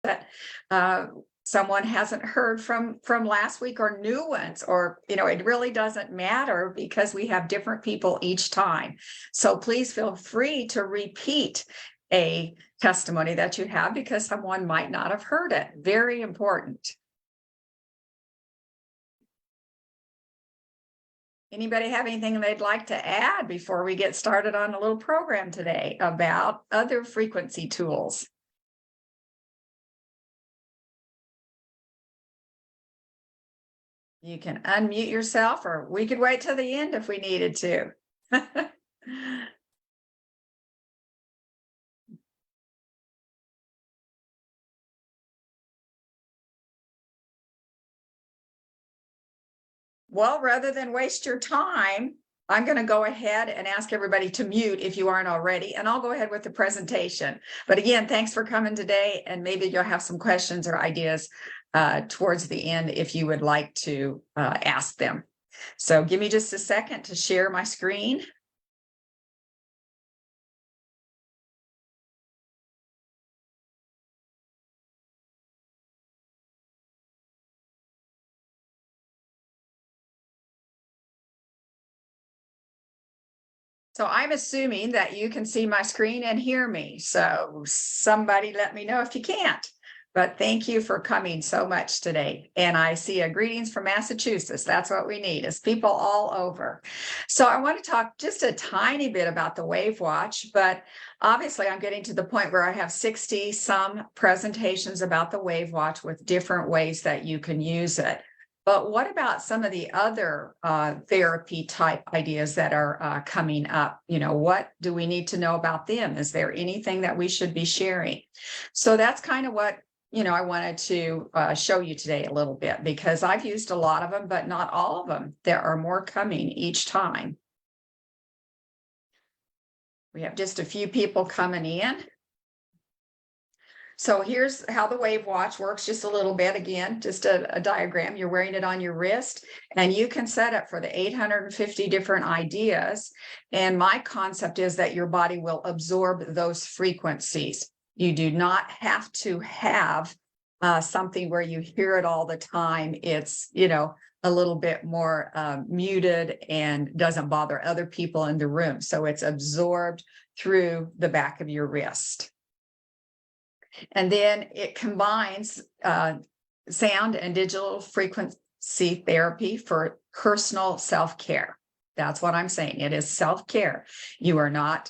that someone hasn't heard from last week, or new ones, or it really doesn't matter because we have different people each time. So please feel free to repeat a testimony that you have because someone might not have heard it. Very important. Anybody have anything they'd like to add before we get started on a little program today about other frequency tools? You can unmute yourself, or we could wait till the end if we needed to. Well, rather than waste your time, I'm going to go ahead and ask everybody to mute if you aren't already, and I'll go ahead with the presentation. But again, thanks for coming today, and maybe you'll have some questions or ideas towards the end if you would like to ask them. So give me just a second to share my screen. So I'm assuming that you can see my screen and hear me. So somebody let me know if you can't. But thank you for coming so much today. And I see a greetings from Massachusetts. That's what we need, is people all over. So I want to talk just a tiny bit about the WAVwatch, but obviously I'm getting to the point where I have 60 some presentations about the WAVwatch with different ways that you can use it. But what about some of the other therapy type ideas that are coming up? What do we need to know about them? Is there anything that we should be sharing? So that's kind of what I wanted to show you today a little bit, because I've used a lot of them, but not all of them. There are more coming each time. We have just a few people coming in. So here's how the WAVwatch works, just a little bit. Again, just a diagram. You're wearing it on your wrist, and you can set it for the 850 different ideas. And my concept is that your body will absorb those frequencies. You do not have to have something where you hear it all the time. It's, a little bit more muted and doesn't bother other people in the room. So it's absorbed through the back of your wrist. And then it combines sound and digital frequency therapy for personal self-care. That's what I'm saying. It is self-care. You are not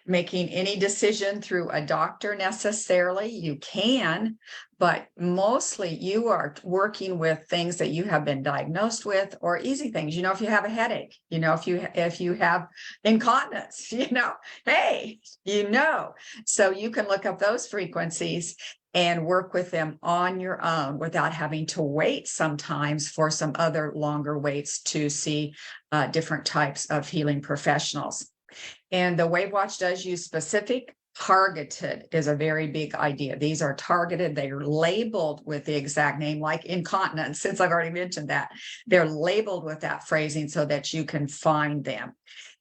making any decision through a doctor necessarily. You can, but mostly you are working with things that you have been diagnosed with, or easy things. If you have a headache, if you have incontinence, hey, so you can look up those frequencies and work with them on your own without having to wait sometimes for some other longer waits to see different types of healing professionals. And the WAVwatch does use specific. Targeted is a very big idea. These are targeted. They are labeled with the exact name, like incontinence, since I've already mentioned that. They're labeled with that phrasing so that you can find them.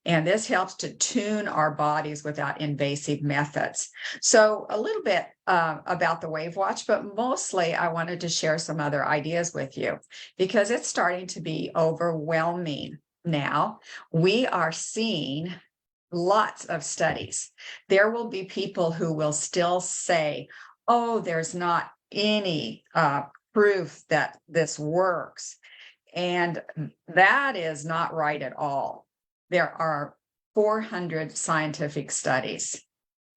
And this helps to tune our bodies without invasive methods. So a little bit about the WAVwatch, but mostly I wanted to share some other ideas with you because it's starting to be overwhelming now. We are seeing lots of studies. There will be people who will still say, oh, there's not any proof that this works. And that is not right at all. There are 400 scientific studies.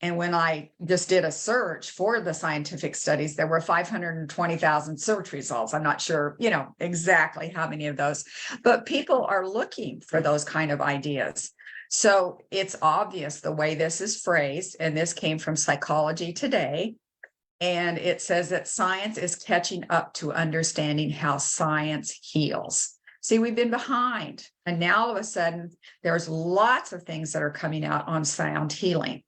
And when I just did a search for the scientific studies, there were 520,000 search results. I'm not sure, exactly how many of those, but people are looking for those kind of ideas. So it's obvious the way this is phrased, and this came from Psychology Today, and it says that science is catching up to understanding how science heals. See, we've been behind, and now all of a sudden, there's lots of things that are coming out on sound healing.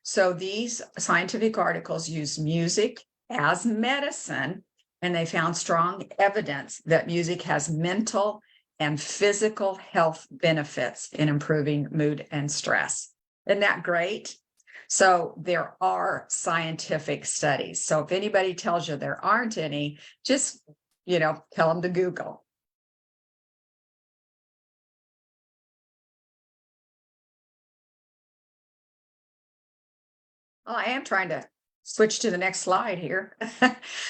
So these scientific articles use music as medicine, and they found strong evidence that music has mental and physical health benefits in improving mood and stress. Isn't that great? So there are scientific studies. So if anybody tells you there aren't any, just, tell them to Google. Well, I am trying to switch to the next slide here.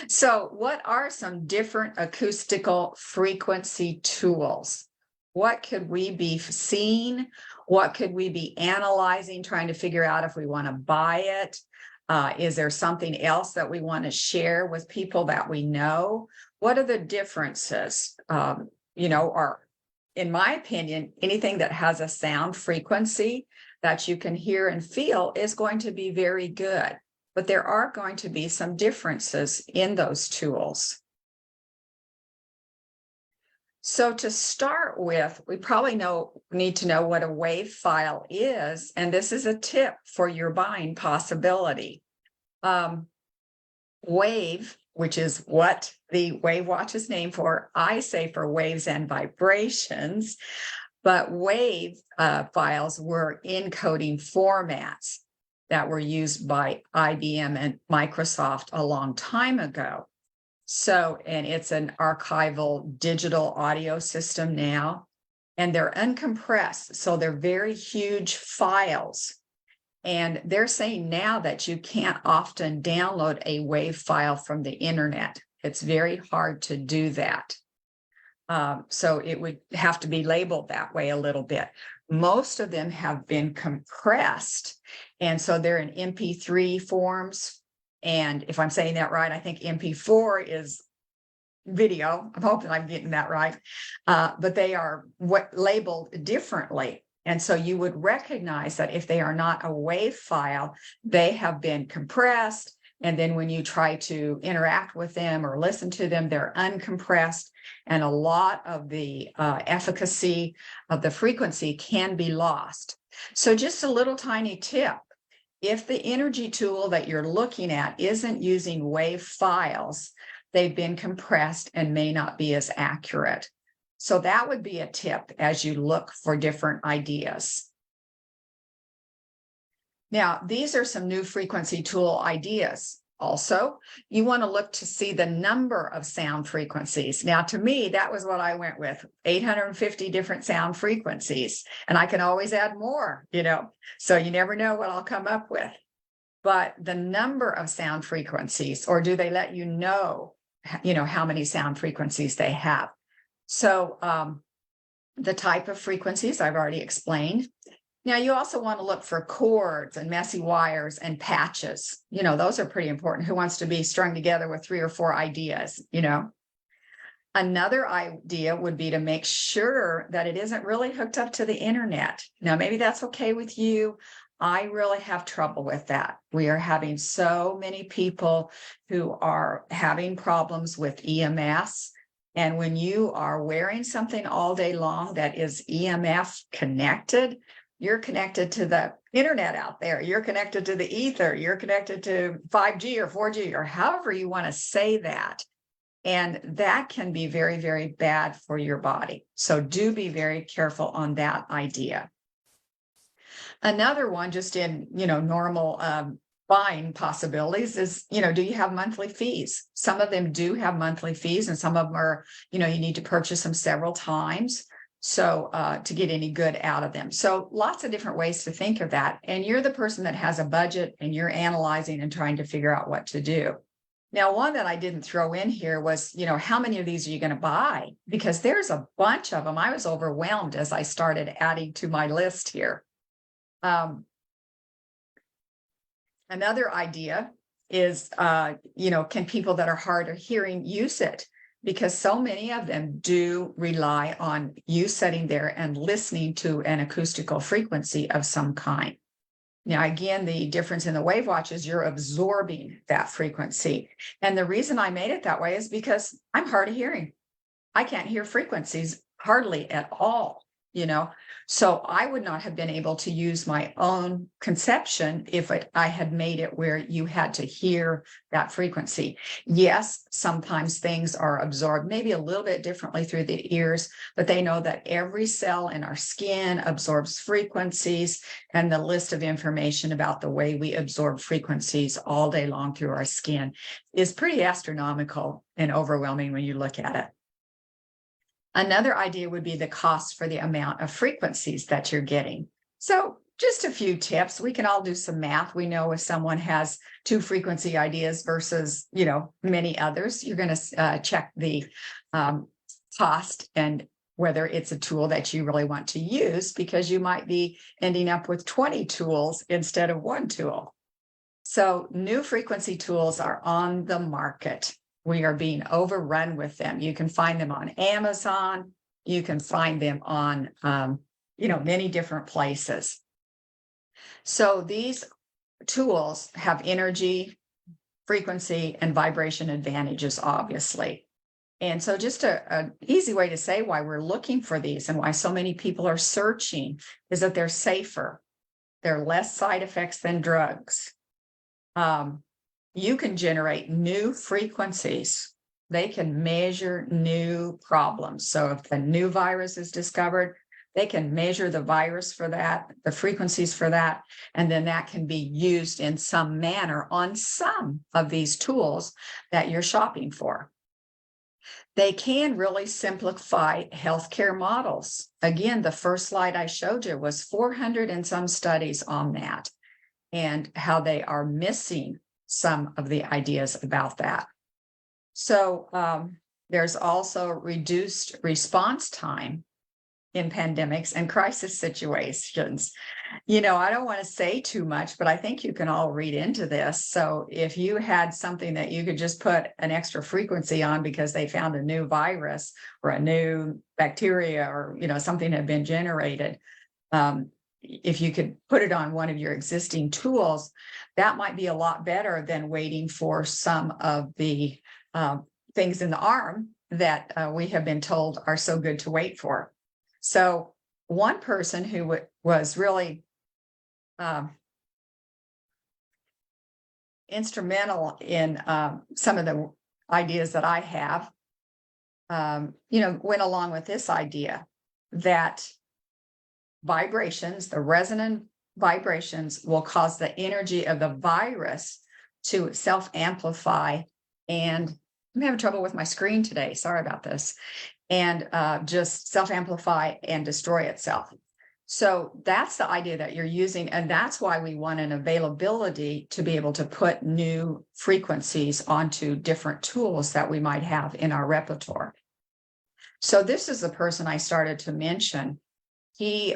So what are some different acoustical frequency tools? What could we be seeing? What could we be analyzing, trying to figure out if we want to buy it? Is there something else that we want to share with people that we know? What are the differences? Are, in my opinion, anything that has a sound frequency that you can hear and feel is going to be very good. But there are going to be some differences in those tools. So to start with, we probably need to know what a WAV file is, and this is a tip for your buying possibility. WAV, which is what the WAVwatch is named for, I say for waves and vibrations, but WAV files were encoding formats that were used by IBM and Microsoft a long time ago. So, and it's an archival digital audio system now, and they're uncompressed. So they're very huge files. And they're saying now that you can't often download a WAV file from the internet. It's very hard to do that. So it would have to be labeled that way a little bit. Most of them have been compressed. And so they're in MP3 forms. And if I'm saying that right, I think MP4 is video. I'm hoping I'm getting that right. But they are labeled differently. And so you would recognize that if they are not a WAV file, they have been compressed. And then when you try to interact with them or listen to them, they're uncompressed. And a lot of the efficacy of the frequency can be lost. So just a little tiny tip. If the energy tool that you're looking at isn't using WAV files, they've been compressed and may not be as accurate. So that would be a tip as you look for different ideas. Now, these are some new frequency tool ideas. Also, you want to look to see the number of sound frequencies. Now, to me, that was what I went with, 850 different sound frequencies. And I can always add more, so you never know what I'll come up with. But the number of sound frequencies, or do they let you know, how many sound frequencies they have? So the type of frequencies I've already explained. Now, you also want to look for cords and messy wires and patches. Those are pretty important. Who wants to be strung together with 3 or 4 ideas, Another idea would be to make sure that it isn't really hooked up to the internet. Now, maybe that's okay with you. I really have trouble with that. We are having so many people who are having problems with EMS. And when you are wearing something all day long that is EMF connected, you're connected to the internet out there. You're connected to the ether. You're connected to 5G or 4G or however you want to say that. And that can be very, very bad for your body. So do be very careful on that idea. Another one, just in, normal buying possibilities is, do you have monthly fees? Some of them do have monthly fees, and some of them are, you need to purchase them several times. So to get any good out of them. So lots of different ways to think of that. And you're the person that has a budget and you're analyzing and trying to figure out what to do. Now, one that I didn't throw in here was, how many of these are you going to buy? Because there's a bunch of them. I was overwhelmed as I started adding to my list here. Another idea is, can people that are hard of hearing use it? Because so many of them do rely on you sitting there and listening to an acoustical frequency of some kind. Now, again, the difference in the WAVwatch is you're absorbing that frequency. And the reason I made it that way is because I'm hard of hearing. I can't hear frequencies hardly at all. So I would not have been able to use my own conception if I had made it where you had to hear that frequency. Yes, sometimes things are absorbed maybe a little bit differently through the ears, but they know that every cell in our skin absorbs frequencies, and the list of information about the way we absorb frequencies all day long through our skin is pretty astronomical and overwhelming when you look at it. Another idea would be the cost for the amount of frequencies that you're getting. So just a few tips. We can all do some math. We know if someone has 2 frequency ideas versus, many others, you're going to check the cost and whether it's a tool that you really want to use, because you might be ending up with 20 tools instead of 1 tool. So new frequency tools are on the market. We are being overrun with them. You can find them on Amazon. You can find them on, many different places. So these tools have energy, frequency, and vibration advantages, obviously. And so just an easy way to say why we're looking for these and why so many people are searching is that they're safer. They're less side effects than drugs. You can generate new frequencies. They can measure new problems. So if a new virus is discovered, they can measure the virus for that, the frequencies for that, and then that can be used in some manner on some of these tools that you're shopping for. They can really simplify healthcare models. Again, the first slide I showed you was 400 and some studies on that and how they are missing some of the ideas about that. So there's also reduced response time in pandemics and crisis situations. I don't want to say too much, but I think you can all read into this. So if you had something that you could just put an extra frequency on because they found a new virus or a new bacteria or, something had been generated, if you could put it on one of your existing tools, that might be a lot better than waiting for some of the things in the arm that we have been told are so good to wait for. So one person who was really instrumental in some of the ideas that I have, went along with this idea that vibrations, the resonant vibrations, will cause the energy of the virus to self-amplify. And I'm having trouble with my screen today. Sorry about this. And just self-amplify and destroy itself. So that's the idea that you're using. And that's why we want an availability to be able to put new frequencies onto different tools that we might have in our repertoire. So this is the person I started to mention. He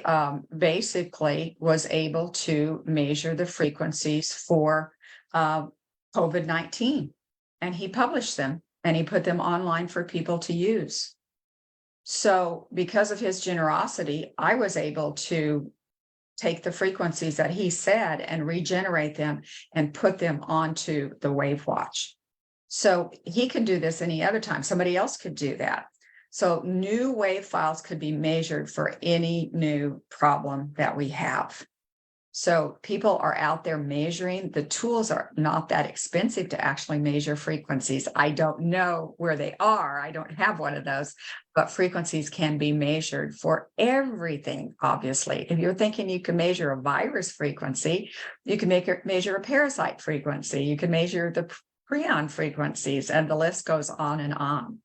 basically was able to measure the frequencies for COVID-19, and he published them and he put them online for people to use. So because of his generosity, I was able to take the frequencies that he said and regenerate them and put them onto the WAVwatch. So he can do this any other time. Somebody else could do that. So new wave files could be measured for any new problem that we have. So people are out there measuring. The tools are not that expensive to actually measure frequencies. I don't know where they are. I don't have one of those, but frequencies can be measured for everything, obviously. If you're thinking you can measure a virus frequency, you can measure a parasite frequency. You can measure the prion frequencies, and the list goes on and on.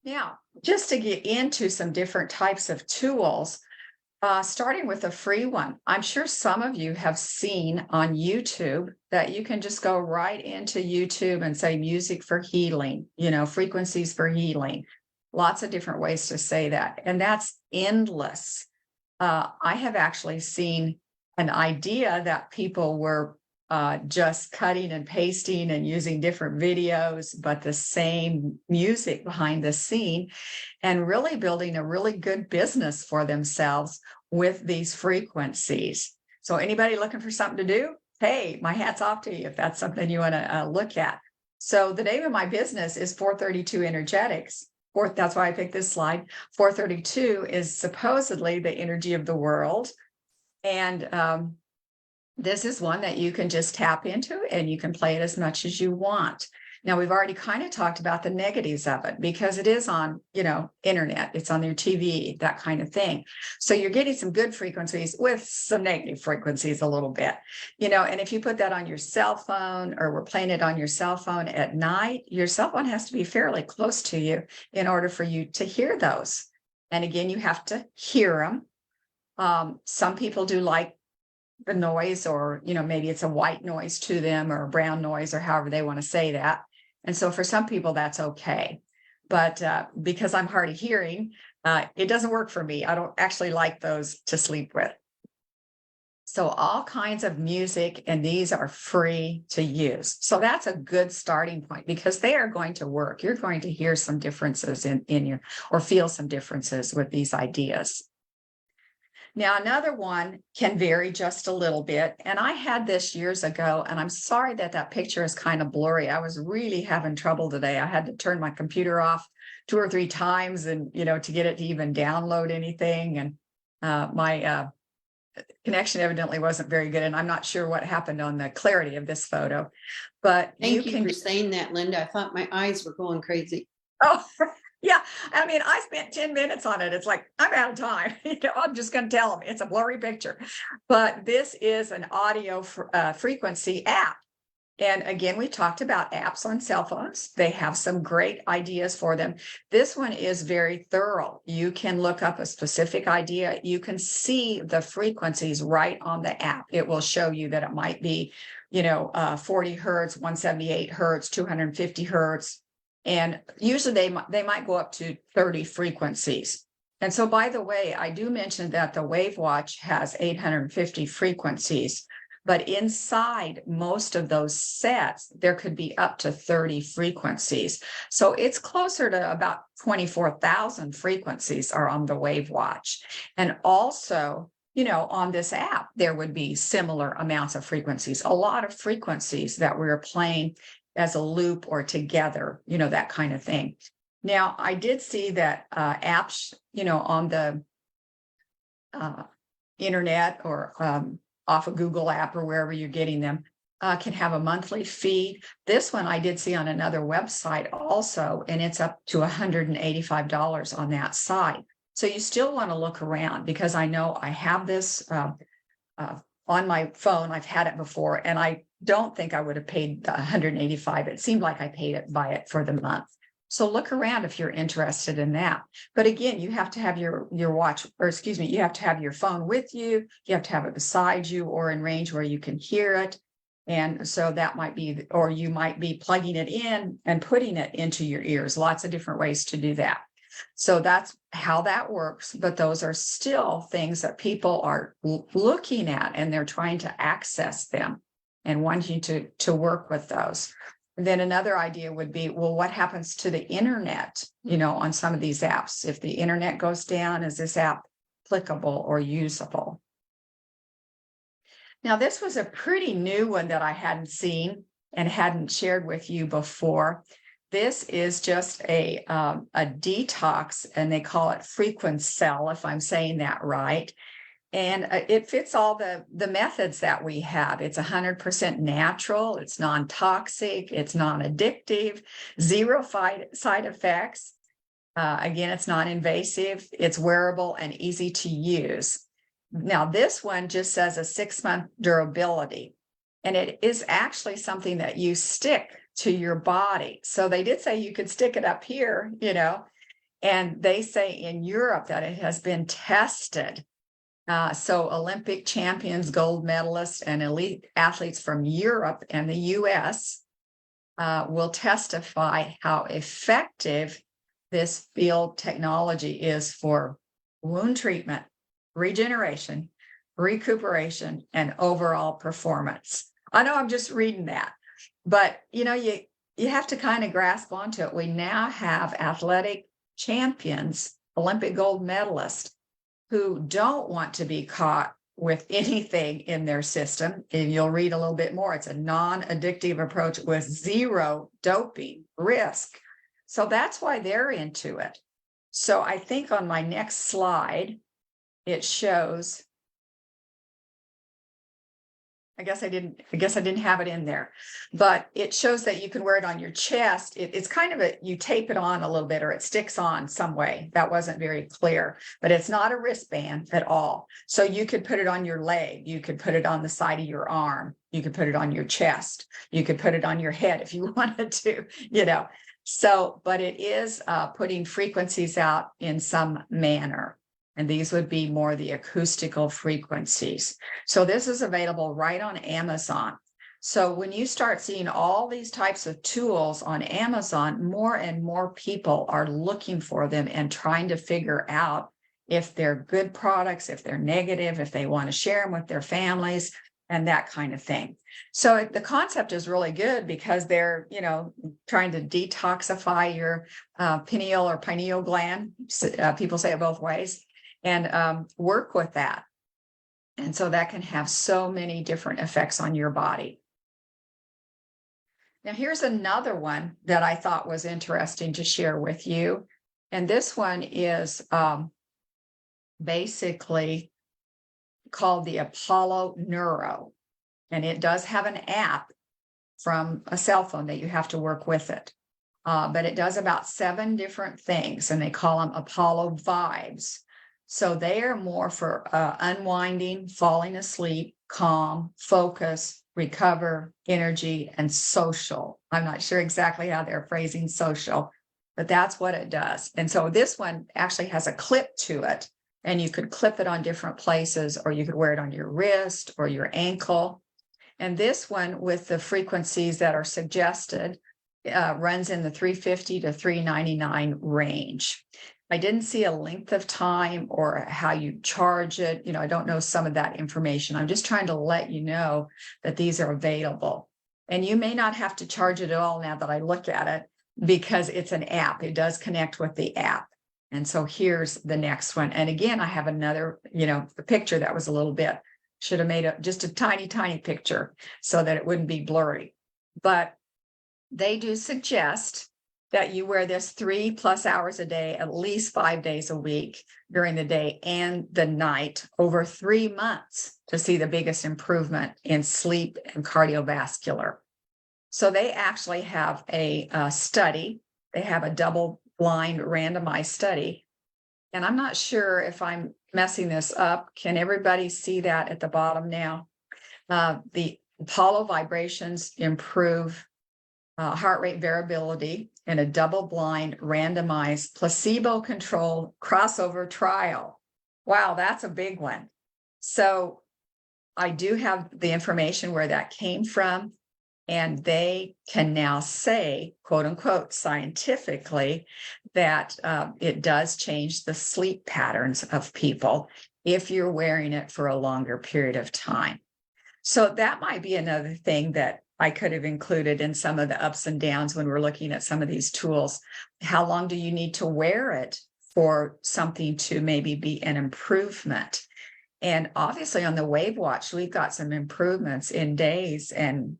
Now, just to get into some different types of tools, starting with a free one, I'm sure some of you have seen on YouTube that you can just go right into YouTube and say music for healing, frequencies for healing. Lots of different ways to say that. And that's endless. I have actually seen an idea that people were just cutting and pasting and using different videos, but the same music behind the scene, and really building a really good business for themselves with these frequencies. So anybody looking for something to do? Hey, my hat's off to you if that's something you want to look at. So the name of my business is 432 Energetics. That's why I picked this slide. 432 is supposedly the energy of the world. And this is one that you can just tap into and you can play it as much as you want. Now, we've already kind of talked about the negatives of it because it is on, internet, it's on your TV, that kind of thing. So you're getting some good frequencies with some negative frequencies a little bit, and if you put that on your cell phone or we're playing it on your cell phone at night, your cell phone has to be fairly close to you in order for you to hear those. And again, you have to hear them. Some people do like the noise, or maybe it's a white noise to them or a brown noise, or however they want to say that. And so for some people that's okay, but because I'm hard of hearing, it doesn't work for me. I don't actually like those to sleep with. So all kinds of music, and these are free to use. So that's a good starting point because they are going to work. You're going to hear some differences in your, or feel some differences with these ideas. Now, another one can vary just a little bit. And I had this years ago, and I'm sorry that picture is kind of blurry. I was really having trouble today. I had to turn my computer off 2 or 3 times and, to get it to even download anything. And my connection evidently wasn't very good. And I'm not sure what happened on the clarity of this photo, but Thank you for saying that, Linda. I thought my eyes were going crazy. Oh, yeah. I mean, I spent 10 minutes on it. It's like, I'm out of time. I'm just going to tell them it's a blurry picture. But this is an audio frequency app. And again, we talked about apps on cell phones. They have some great ideas for them. This one is very thorough. You can look up a specific idea. You can see the frequencies right on the app. It will show you that it might be, 40 hertz, 178 hertz, 250 hertz. And usually they might go up to 30 frequencies. And so, by the way, I do mention that the WAVwatch has 850 frequencies, but inside most of those sets, there could be up to 30 frequencies. So it's closer to about 24,000 frequencies are on the WAVwatch. And also, on this app, there would be similar amounts of frequencies, a lot of frequencies that we're playing as a loop or together, that kind of thing. Now, I did see that apps, on the internet or off a Google app or wherever you're getting them, can have a monthly fee. This one I did see on another website also, and it's up to $185 on that site. So you still want to look around because I know I have this on my phone. I've had it before, and I don't think I would have paid the $185. It seemed like I paid it by it for the month. So look around if you're interested in that. But again, you have to have your watch, or excuse me, you have to have your phone with you. You have to have it beside you or in range where you can hear it. And so that might be, or you might be plugging it in and putting it into your ears. Lots of different ways to do that. So that's how that works. But those are still things that people are looking at, and they're trying to access them and wanting to work with those. And then another idea would be, well, what happens to the internet, on some of these apps? If the internet goes down, is this app applicable or usable? Now, this was a pretty new one that I hadn't seen and hadn't shared with you before. This is just a detox, and they call it FrequenCell, if I'm saying that right. And it fits all the methods that we have. It's 100% natural. It's non-toxic. It's non-addictive. Zero side effects. Again, it's non-invasive. It's wearable and easy to use. Now, this one just says a 6-month durability. And it is actually something that you stick to your body. So they did say you could stick it up here, and they say in Europe that it has been tested. So Olympic champions, gold medalists, and elite athletes from Europe and the US will testify how effective this field technology is for wound treatment, regeneration, recuperation, and overall performance. I know I'm just reading that, but you have to kind of grasp onto it. We now have athletic champions, Olympic gold medalists, who don't want to be caught with anything in their system. And you'll read a little bit more. It's a non-addictive approach with zero doping risk. So that's why they're into it. So I think on my next slide, it shows, I guess I didn't have it in there, but it shows that you can wear it on your chest. It's kind of you tape it on a little bit or it sticks on some way. That wasn't very clear, but it's not a wristband at all. So you could put it on your leg. You could put it on the side of your arm. You could put it on your chest. You could put it on your head if you wanted to, So, but it is putting frequencies out in some manner. And these would be more the acoustical frequencies. So this is available right on Amazon. So when you start seeing all these types of tools on Amazon, more and more people are looking for them and trying to figure out if they're good products, if they're negative, if they want to share them with their families and that kind of thing. So the concept is really good because they're, trying to detoxify your pineal or pineal gland. People say it both ways. And work with that. And so that can have so many different effects on your body. Now, here's another one that I thought was interesting to share with you. And this one is basically called the Apollo Neuro. And it does have an app from a cell phone that you have to work with it. But it does about 7 different things, and they call them Apollo vibes. So they are more for unwinding, falling asleep, calm, focus, recover, energy, and social. I'm not sure exactly how they're phrasing social, but that's what it does. And so this one actually has a clip to it, and you could clip it on different places, or you could wear it on your wrist or your ankle. And this one, with the frequencies that are suggested, runs in the 350 to 399 range. I didn't see a length of time or how you charge it. I don't know some of that information. I'm just trying to let you know that these are available. And you may not have to charge it at all now that I look at it because it's an app. It does connect with the app. And so here's the next one. And again, I have another, the picture that was a little bit, should have made just a tiny, tiny picture so that it wouldn't be blurry. But they do suggest that you wear this 3+ hours a day, at least 5 days a week during the day and the night over 3 months to see the biggest improvement in sleep and cardiovascular. So they actually have a study. They have a double-blind randomized study. And I'm not sure if I'm messing this up. Can everybody see that at the bottom now? The Apollo vibrations improve heart rate variability in a double-blind, randomized, placebo-controlled crossover trial. Wow, that's a big one. So I do have the information where that came from, and they can now say, quote unquote, scientifically, that it does change the sleep patterns of people if you're wearing it for a longer period of time. So that might be another thing that I could have included in some of the ups and downs when we're looking at some of these tools. How long do you need to wear it for something to maybe be an improvement? And obviously on the WAVwatch, we've got some improvements in days and,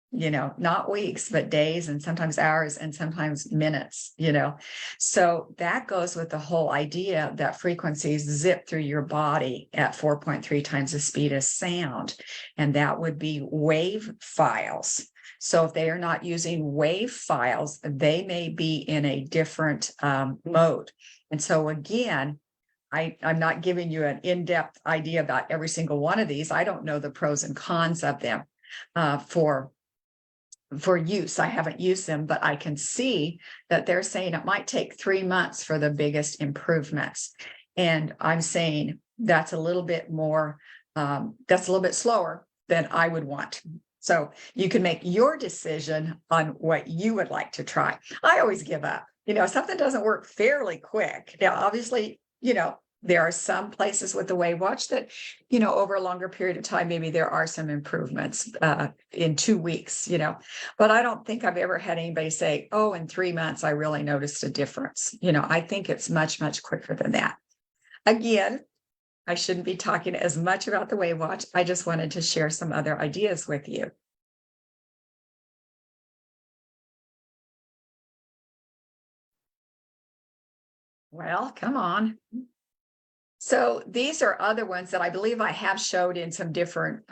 not weeks, but days and sometimes hours and sometimes minutes, So that goes with the whole idea that frequencies zip through your body at 4.3 times the speed of sound. And that would be wave files. So if they are not using wave files, they may be in a different mode. And so again, I'm not giving you an in-depth idea about every single one of these. I don't know the pros and cons of them for use. I haven't used them, but I can see that they're saying it might take 3 months for the biggest improvements. And I'm saying that's a little bit more, that's a little bit slower than I would want. So you can make your decision on what you would like to try. I always give up. Something doesn't work fairly quick. Now, obviously, there are some places with the WAVwatch that, over a longer period of time, maybe there are some improvements in 2 weeks, but I don't think I've ever had anybody say, oh, in 3 months, I really noticed a difference. I think it's much, much quicker than that. Again, I shouldn't be talking as much about the WAVwatch. I just wanted to share some other ideas with you. Well, come on. So these are other ones that I believe I have showed in some different,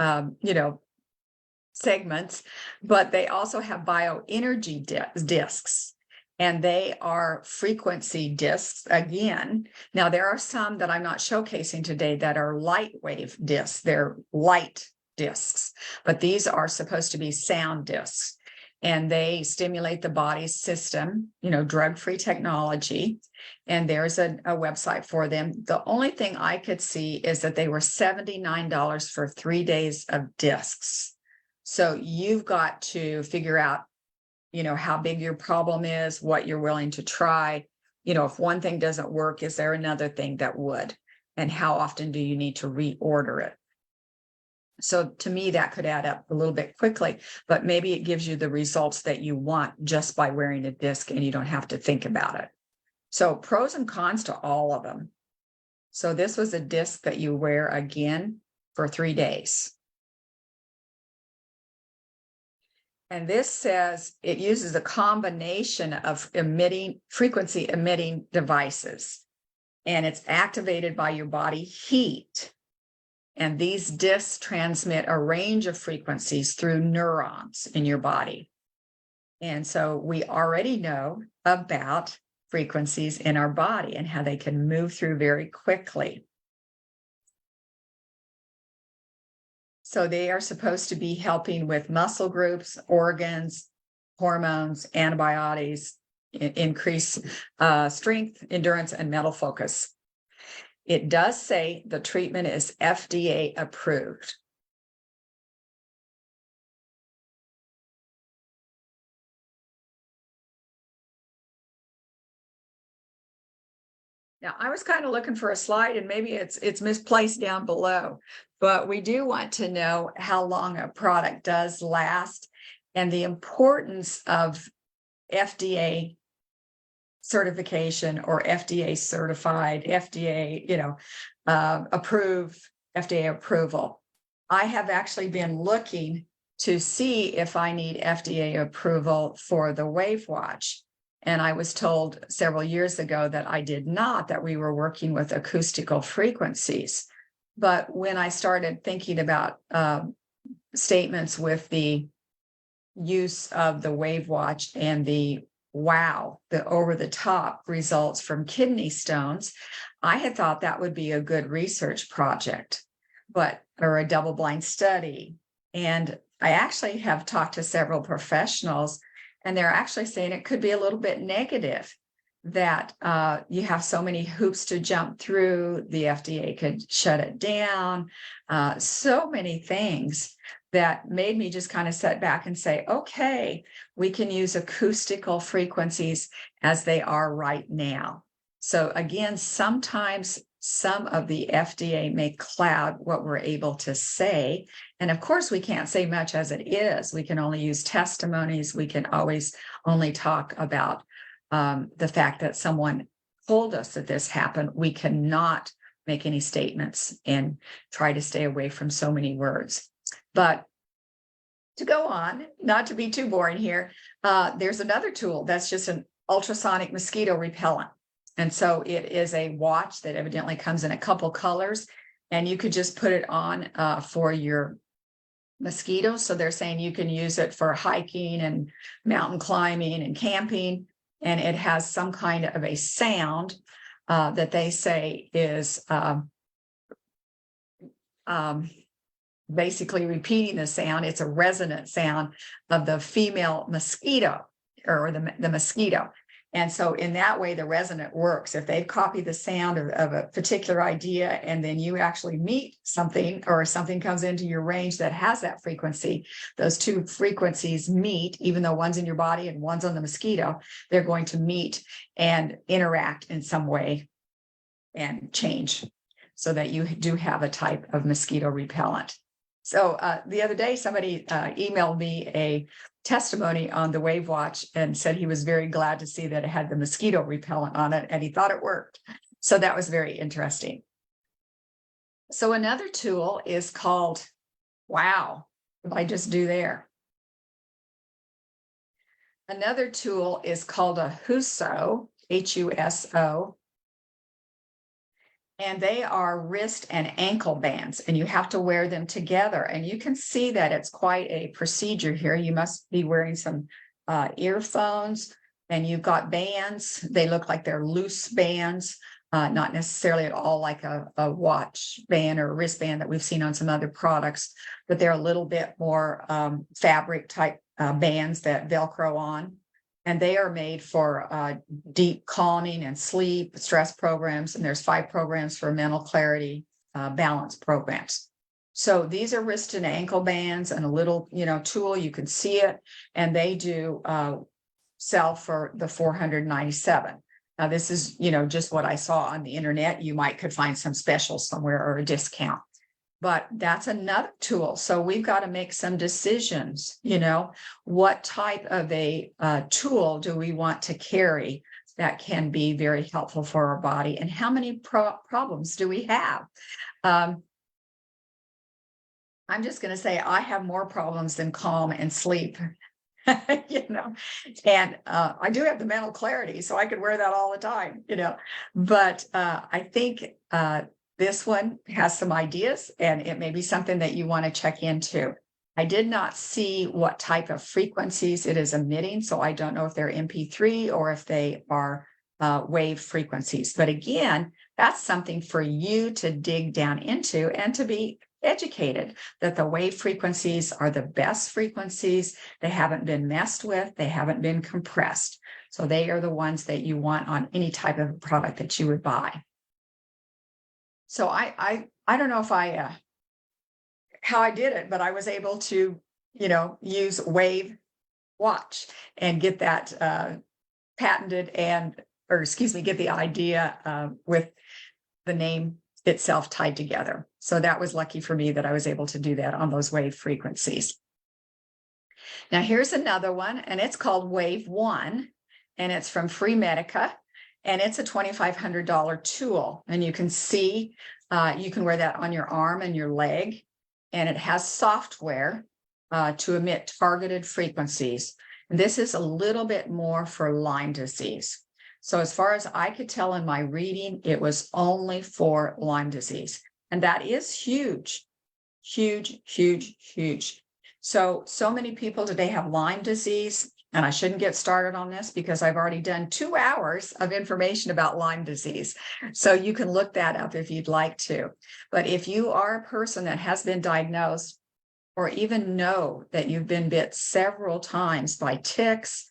segments, but they also have bioenergy discs. And they are frequency discs again. Now, there are some that I'm not showcasing today that are light wave discs. They're light discs, but these are supposed to be sound discs. And they stimulate the body's system, drug-free technology. And there's a website for them. The only thing I could see is that they were $79 for 3 days of discs. So you've got to figure out, how big your problem is, what you're willing to try. If one thing doesn't work, is there another thing that would? And how often do you need to reorder it? So to me, that could add up a little bit quickly, but maybe it gives you the results that you want just by wearing a disc and you don't have to think about it. So pros and cons to all of them. So this was a disc that you wear again for 3 days. And this says it uses a combination of frequency emitting devices, and it's activated by your body heat. And these discs transmit a range of frequencies through neurons in your body. And so we already know about frequencies in our body and how they can move through very quickly. So they are supposed to be helping with muscle groups, organs, hormones, antibiotics, increase strength, endurance, and mental focus. It does say the treatment is FDA approved. Now, I was kind of looking for a slide, and maybe it's misplaced down below, but we do want to know how long a product does last and the importance of FDA certification or FDA certified, FDA, approved, FDA approval. I have actually been looking to see if I need FDA approval for the WAVwatch. And I was told several years ago that I did not, that we were working with acoustical frequencies. But when I started thinking about statements with the use of the WAVwatch and the the over-the-top results from kidney stones, I had thought that would be a good research project, or a double-blind study. And I actually have talked to several professionals, and they're actually saying it could be a little bit negative that you have so many hoops to jump through. The FDA could shut it down. So many things that made me just kind of sit back and say, okay, we can use acoustical frequencies as they are right now. So again, sometimes some of the FDA may cloud what we're able to say. And of course, we can't say much as it is. We can only use testimonies. We can always only talk about the fact that someone told us that this happened. We cannot make any statements and try to stay away from so many words. But to go on, not to be too boring here, there's another tool that's just an ultrasonic mosquito repellent. And so it is a watch that evidently comes in a couple colors, and you could just put it on for your mosquitoes. So they're saying you can use it for hiking and mountain climbing and camping. And it has some kind of a sound that they say is basically repeating the sound. It's a resonant sound of the female mosquito or the mosquito. And so in that way, the resonant works. If they copy the sound of a particular idea, and then you actually meet something, or something comes into your range that has that frequency, those two frequencies meet, even though one's in your body and one's on the mosquito, they're going to meet and interact in some way and change so that you do have a type of mosquito repellent. So the other day, somebody emailed me a testimony on the WAVwatch and said he was very glad to see that it had the mosquito repellent on it and he thought it worked. So that was very interesting. So another tool is called WOW. If I just do there. Another tool is called a HUSO, HUSO. And they are wrist and ankle bands, and you have to wear them together. And you can see that it's quite a procedure here. You must be wearing some earphones, and you've got bands. They look like they're loose bands, not necessarily at all like a watch band or a wristband that we've seen on some other products, but they're a little bit more fabric type bands that Velcro on. And they are made for deep calming and sleep, stress programs. And there's 5 programs for mental clarity, balance programs. So these are wrist and ankle bands and a little, tool. You can see it. And they do sell for the $497. Now, this is, just what I saw on the internet. You could find some special somewhere or a discount. But that's another tool. So we've got to make some decisions, what type of a tool do we want to carry that can be very helpful for our body, and how many problems do we have? I'm just going to say I have more problems than calm and sleep, and I do have the mental clarity, so I could wear that all the time, but I think this one has some ideas, and it may be something that you want to check into. I did not see what type of frequencies it is emitting, so I don't know if they're MP3 or if they are wave frequencies. But again, that's something for you to dig down into and to be educated that the wave frequencies are the best frequencies. They haven't been messed with. They haven't been compressed. So they are the ones that you want on any type of product that you would buy. So I don't know if how I did it, but I was able to, use WAVwatch and get that patented get the idea with the name itself tied together. So that was lucky for me that I was able to do that on those wave frequencies. Now here's another one, and it's called Wave 1, and it's from Free Medica. And it's a $2,500 tool. And you can see, you can wear that on your arm and your leg. And it has software to emit targeted frequencies. And this is a little bit more for Lyme disease. So as far as I could tell in my reading, it was only for Lyme disease. And that is huge, huge, huge, huge. So many people today have Lyme disease. And I shouldn't get started on this because I've already done 2 hours of information about Lyme disease. So you can look that up if you'd like to. But if you are a person that has been diagnosed, or even know that you've been bit several times by ticks,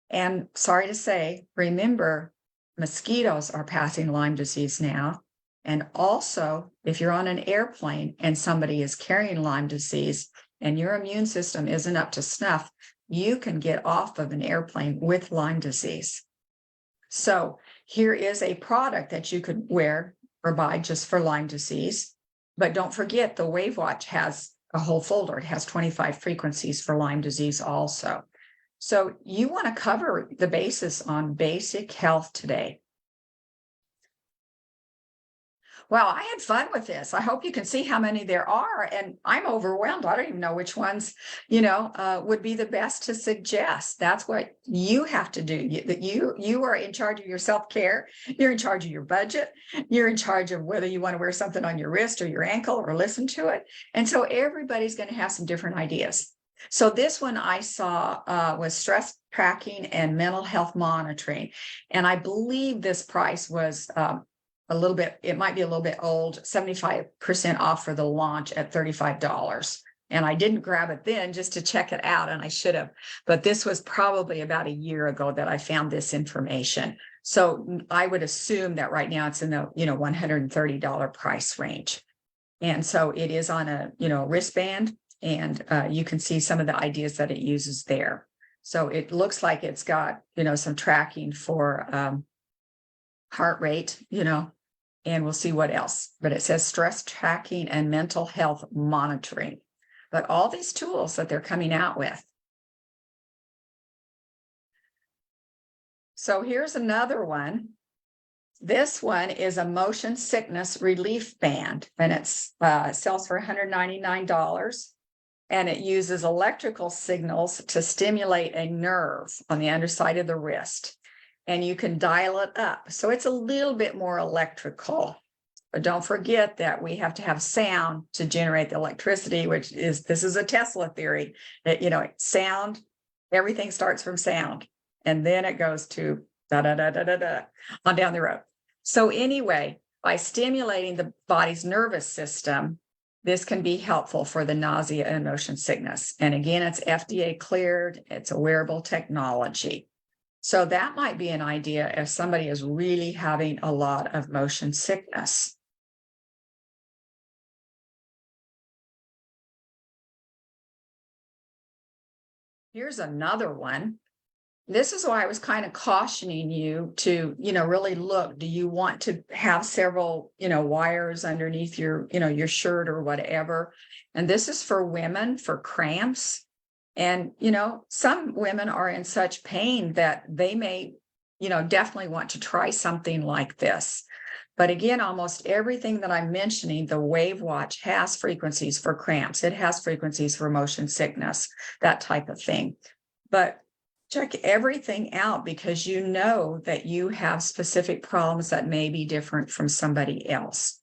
and sorry to say, remember, mosquitoes are passing Lyme disease now. And also, if you're on an airplane and somebody is carrying Lyme disease and your immune system isn't up to snuff, you can get off of an airplane with Lyme disease. So here is a product that you could wear or buy just for Lyme disease. But don't forget, the WAVwatch has a whole folder. It has 25 frequencies for Lyme disease also. So you want to cover the basis on basic health today. Well, I had fun with this. I hope you can see how many there are, and I'm overwhelmed. I don't even know which ones, would be the best to suggest. That's what you have to do. You are in charge of your self-care. You're in charge of your budget. You're in charge of whether you want to wear something on your wrist or your ankle or listen to it. And so everybody's going to have some different ideas. So this one I saw was stress tracking and mental health monitoring. And I believe this price was it might be a little bit old, 75% off for the launch at $35. And I didn't grab it then just to check it out, and I should have. But this was probably about a year ago that I found this information. So I would assume that right now it's in the $130 price range. And so it is on a wristband, and you can see some of the ideas that it uses there. So it looks like it's got some tracking for heart rate, and we'll see what else. But it says stress tracking and mental health monitoring. But all these tools that they're coming out with. So here's another one. This one is a motion sickness relief band, and it sells for $199. And it uses electrical signals to stimulate a nerve on the underside of the wrist. And you can dial it up. So it's a little bit more electrical. But don't forget that we have to have sound to generate the electricity, this is a Tesla theory that, sound, everything starts from sound and then it goes to da da da da da da on down the road. So anyway, by stimulating the body's nervous system, this can be helpful for the nausea and motion sickness. And again, it's FDA cleared, it's a wearable technology. So that might be an idea if somebody is really having a lot of motion sickness. Here's another one. This is why I was kind of cautioning you to, really look. Do you want to have several, wires underneath your, your shirt or whatever? And this is for women for cramps. And, some women are in such pain that they may, definitely want to try something like this. But again, almost everything that I'm mentioning, the WAVwatch has frequencies for cramps. It has frequencies for motion sickness, that type of thing. But check everything out because you know that you have specific problems that may be different from somebody else.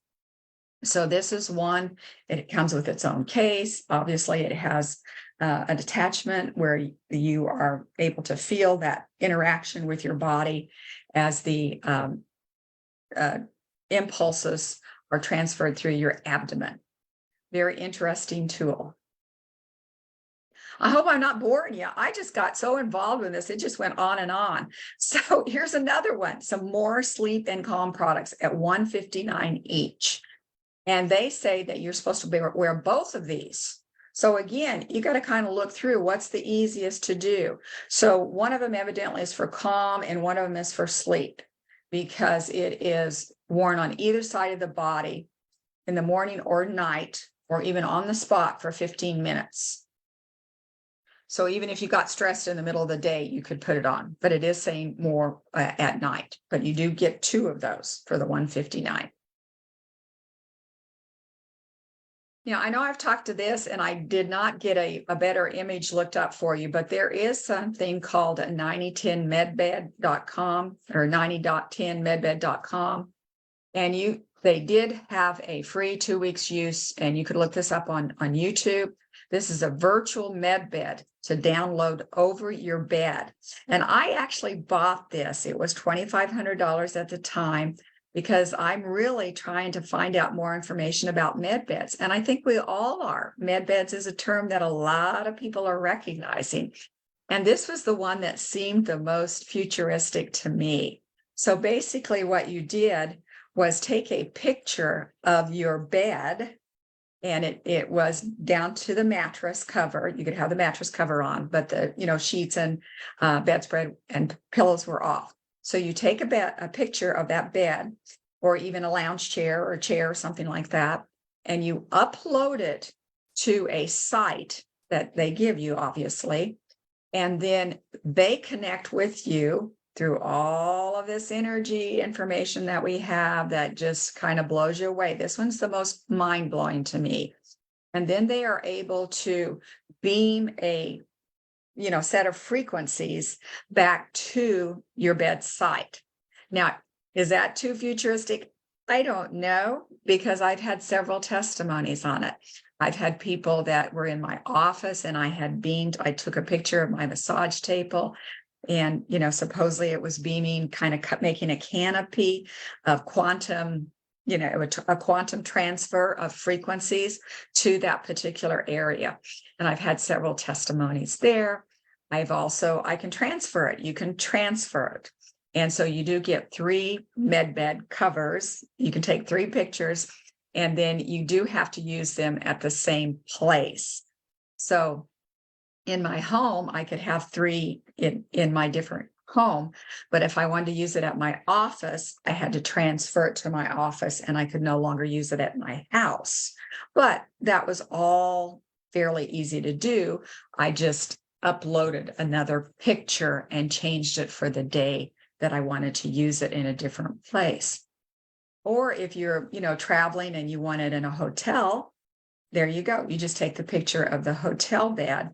So this is one, it comes with its own case. Obviously, it has an attachment where you are able to feel that interaction with your body as the impulses are transferred through your abdomen. Very interesting tool. I hope I'm not boring you. I just got so involved in this. It just went on and on. So here's another one, some more sleep and calm products at $159 each. And they say that you're supposed to wear both of these. So again, you got to kind of look through what's the easiest to do. So one of them evidently is for calm and one of them is for sleep because it is worn on either side of the body in the morning or night or even on the spot for 15 minutes. So even if you got stressed in the middle of the day, you could put it on, but it is saying more at night, but you do get 2 of those for the $159. I know I've talked to this and I did not get a better image looked up for you, but there is something called a 9010medbed.com or 90.10medbed.com. And they did have a free 2 weeks use, and you could look this up on YouTube. This is a virtual med bed to download over your bed. And I actually bought this. It was $2,500 at the time because I'm really trying to find out more information about med beds. And I think we all are. Med beds is a term that a lot of people are recognizing. And this was the one that seemed the most futuristic to me. So basically what you did was take a picture of your bed, and it was down to the mattress cover. You could have the mattress cover on, but the sheets and bedspread and pillows were off. So you take a picture of that bed, or even a lounge chair or a chair or something like that, and you upload it to a site that they give you, obviously, and then they connect with you through all of this energy information that we have that just kind of blows you away. This one's the most mind-blowing to me. And then they are able to beam a set of frequencies back to your bed site. Now, is that too futuristic? I don't know, because I've had several testimonies on it. I've had people that were in my office and I took a picture of my massage table. And, supposedly it was beaming, kind of making a canopy of quantum, a quantum transfer of frequencies to that particular area. And I've had several testimonies there. I can transfer it. You can transfer it. And so you do get 3 med bed covers. You can take 3 pictures, and then you do have to use them at the same place. So in my home, I could have 3 in my different home, but if I wanted to use it at my office, I had to transfer it to my office, and I could no longer use it at my house. But that was all fairly easy to do. I just uploaded another picture and changed it for the day that I wanted to use it in a different place. Or if you're, traveling and you want it in a hotel, there you go. You just take the picture of the hotel bed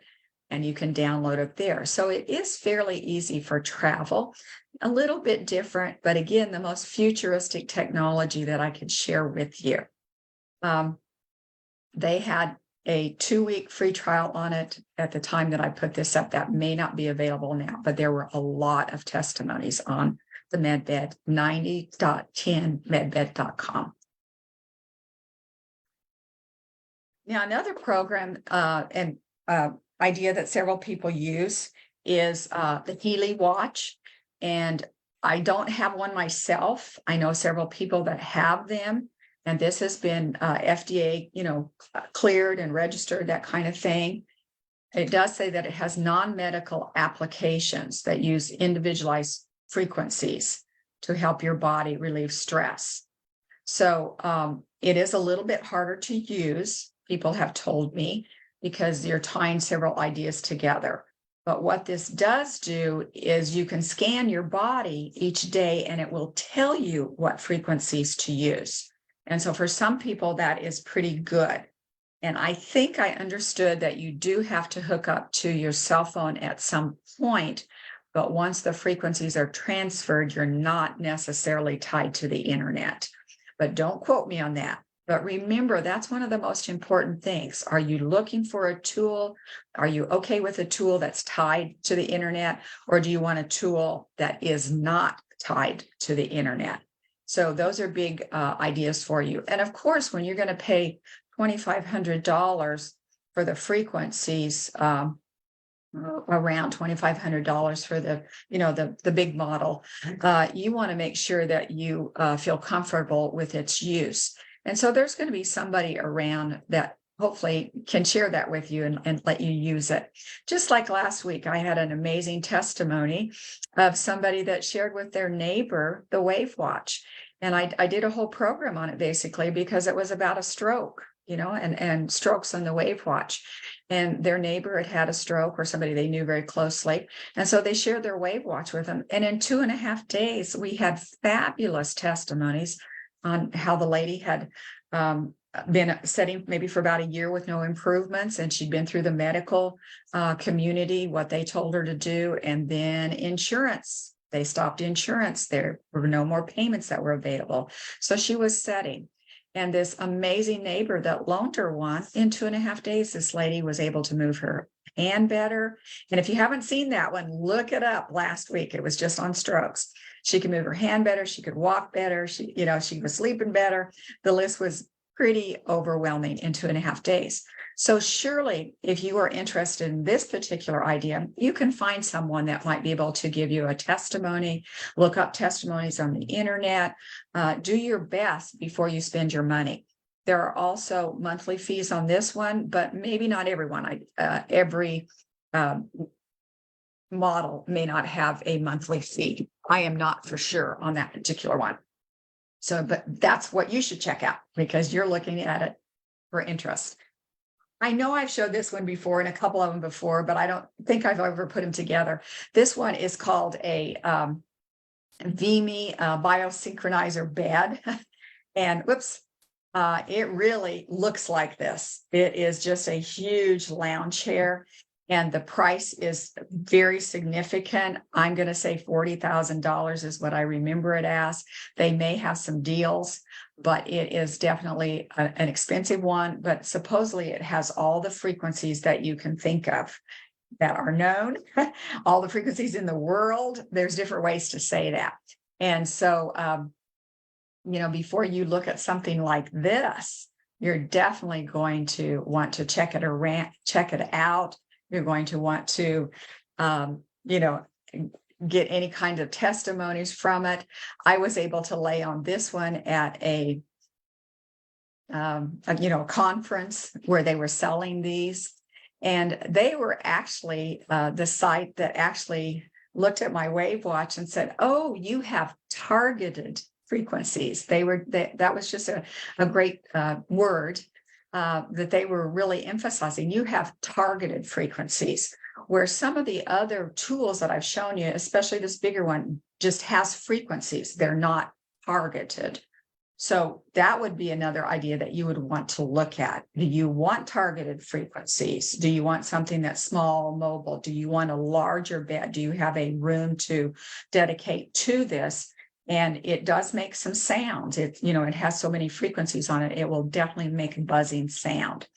and you can download it there. So it is fairly easy for travel. a little bit different, but again, the most futuristic technology that I could share with you. They had a 2-week free trial on it at the time that I put this up. That may not be available now, but there were a lot of testimonies on the MedBed, 90.10medbed.com. Now, another program and idea that several people use is the WAVwatch. And I don't have one myself. I know several people that have them. And this has been FDA, cleared and registered, that kind of thing. It does say that it has non-medical applications that use individualized frequencies to help your body relieve stress. So it is a little bit harder to use, people have told me, because you're tying several ideas together. But what this does do is you can scan your body each day and it will tell you what frequencies to use. And so for some people, that is pretty good. And I think I understood that you do have to hook up to your cell phone at some point, but once the frequencies are transferred, you're not necessarily tied to the internet. But don't quote me on that. But remember, that's one of the most important things. Are you looking for a tool? Are you okay with a tool that's tied to the internet? Or do you want a tool that is not tied to the internet? So those are big ideas for you. And of course, when you're going to pay $2,500 for the frequencies, around $2,500 for the big model, you want to make sure that you feel comfortable with its use. And so there's going to be somebody around that hopefully can share that with you and let you use it. Just like last week, I had an amazing testimony of somebody that shared with their neighbor the WAVwatch. And I did a whole program on it basically because it was about a stroke, and strokes on the WAVwatch. And their neighbor had a stroke, or somebody they knew very closely. And so they shared their WAVwatch with them. And in 2.5 days, we had fabulous testimonies on how the lady had been setting maybe for about a year with no improvements. And she'd been through the medical community, what they told her to do. And then insurance, they stopped insurance. There were no more payments that were available. So she was setting. And this amazing neighbor that loaned her one, in 2.5 days, this lady was able to move her hand better. And if you haven't seen that one, look it up. Last week, it was just on strokes. She could move her hand better. She could walk better. She was sleeping better. The list was pretty overwhelming in 2.5 days. So surely, if you are interested in this particular idea, you can find someone that might be able to give you a testimony, look up testimonies on the internet, do your best before you spend your money. There are also monthly fees on this one, but maybe not everyone. Every model may not have a monthly fee. I am not for sure on that particular one. So, but that's what you should check out because you're looking at it for interest. I know I've showed this one before and a couple of them before, but I don't think I've ever put them together. This one is called a WAVme biosynchronizer bed. And whoops, it really looks like this. It is just a huge lounge chair. And the price is very significant. I'm going to say $40,000 is what I remember it as. They may have some deals, but it is definitely an expensive one. But supposedly it has all the frequencies that you can think of that are known, all the frequencies in the world. There's different ways to say that. And so, before you look at something like this, you're definitely going to want to check it out. You're going to want to, get any kind of testimonies from it. I was able to lay on this one at a conference where they were selling these. And they were actually the site that actually looked at my WAVwatch and said, oh, you have targeted frequencies. That was just a great word. That they were really emphasizing. You have targeted frequencies, where some of the other tools that I've shown you, especially this bigger one, just has frequencies. They're not targeted. So that would be another idea that you would want to look at. Do you want targeted frequencies? Do you want something that's small, mobile? Do you want a larger bed? Do you have a room to dedicate to this? And it does make some sounds. It has so many frequencies on it. It will definitely make a buzzing sound.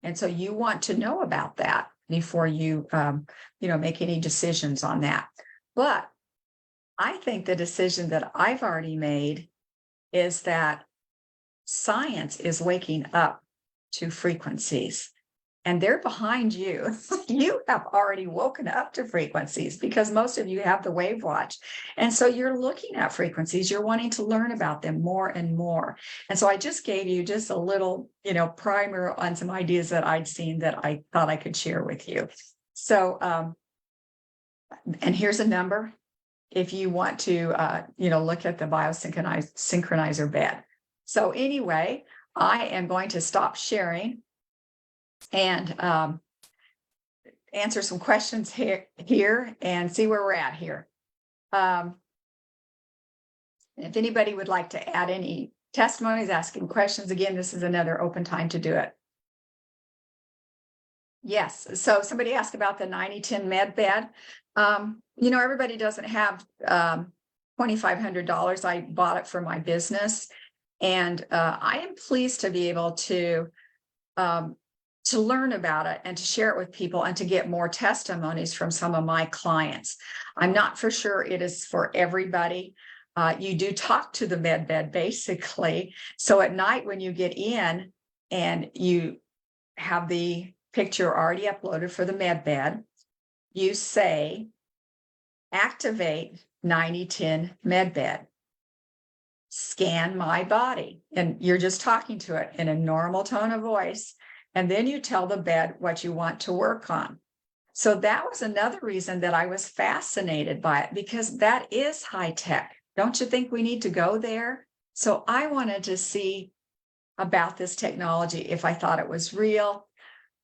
And so you want to know about that before you, make any decisions on that. But I think the decision that I've already made is that science is waking up to frequencies and they're behind you. You have already woken up to frequencies because most of you have the WAVwatch. And so you're looking at frequencies, you're wanting to learn about them more and more. And so I just gave you just a little, primer on some ideas that I'd seen that I thought I could share with you. So, and here's a number. If you want to, look at the biosynchronizer bed. So anyway, I am going to stop sharing and answer some questions here and see where we're at here. If anybody would like to add any testimonies, asking questions, again, this is another open time to do it. Yes, so somebody asked about the 90-10 med bed. Everybody doesn't have $2,500. I bought it for my business. And I am pleased to be able to learn about it and to share it with people and to get more testimonies from some of my clients. I'm not for sure it is for everybody. You do talk to the med bed basically. So at night when you get in and you have the picture already uploaded for the med bed, you say, activate 90-10 med bed. Scan my body. And you're just talking to it in a normal tone of voice. And then you tell the bed what you want to work on. So that was another reason that I was fascinated by it, because that is high tech. Don't you think we need to go there? So I wanted to see about this technology if I thought it was real.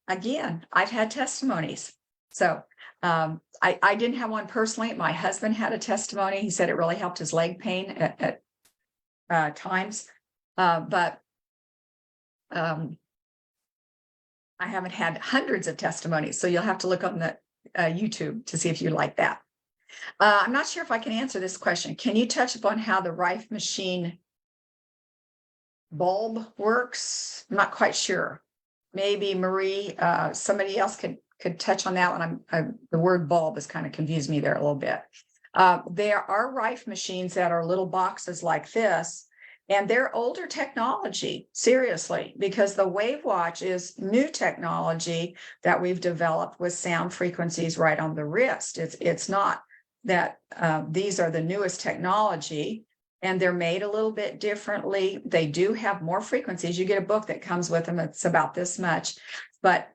Again, I've had testimonies. So I didn't have one personally. My husband had a testimony. He said it really helped his leg pain at times. But I haven't had hundreds of testimonies. So you'll have to look on the YouTube to see if you like that. I'm not sure if I can answer this question. Can you touch upon how the Rife machine bulb works? I'm not quite sure. Maybe Marie, somebody else could touch on that one. The word bulb has kind of confused me there a little bit. There are Rife machines that are little boxes like this, and they're older technology, seriously, because the WAVwatch is new technology that we've developed with sound frequencies right on the wrist. It's not that these are the newest technology, and they're made a little bit differently. They do have more frequencies. You get a book that comes with them. It's about this much, but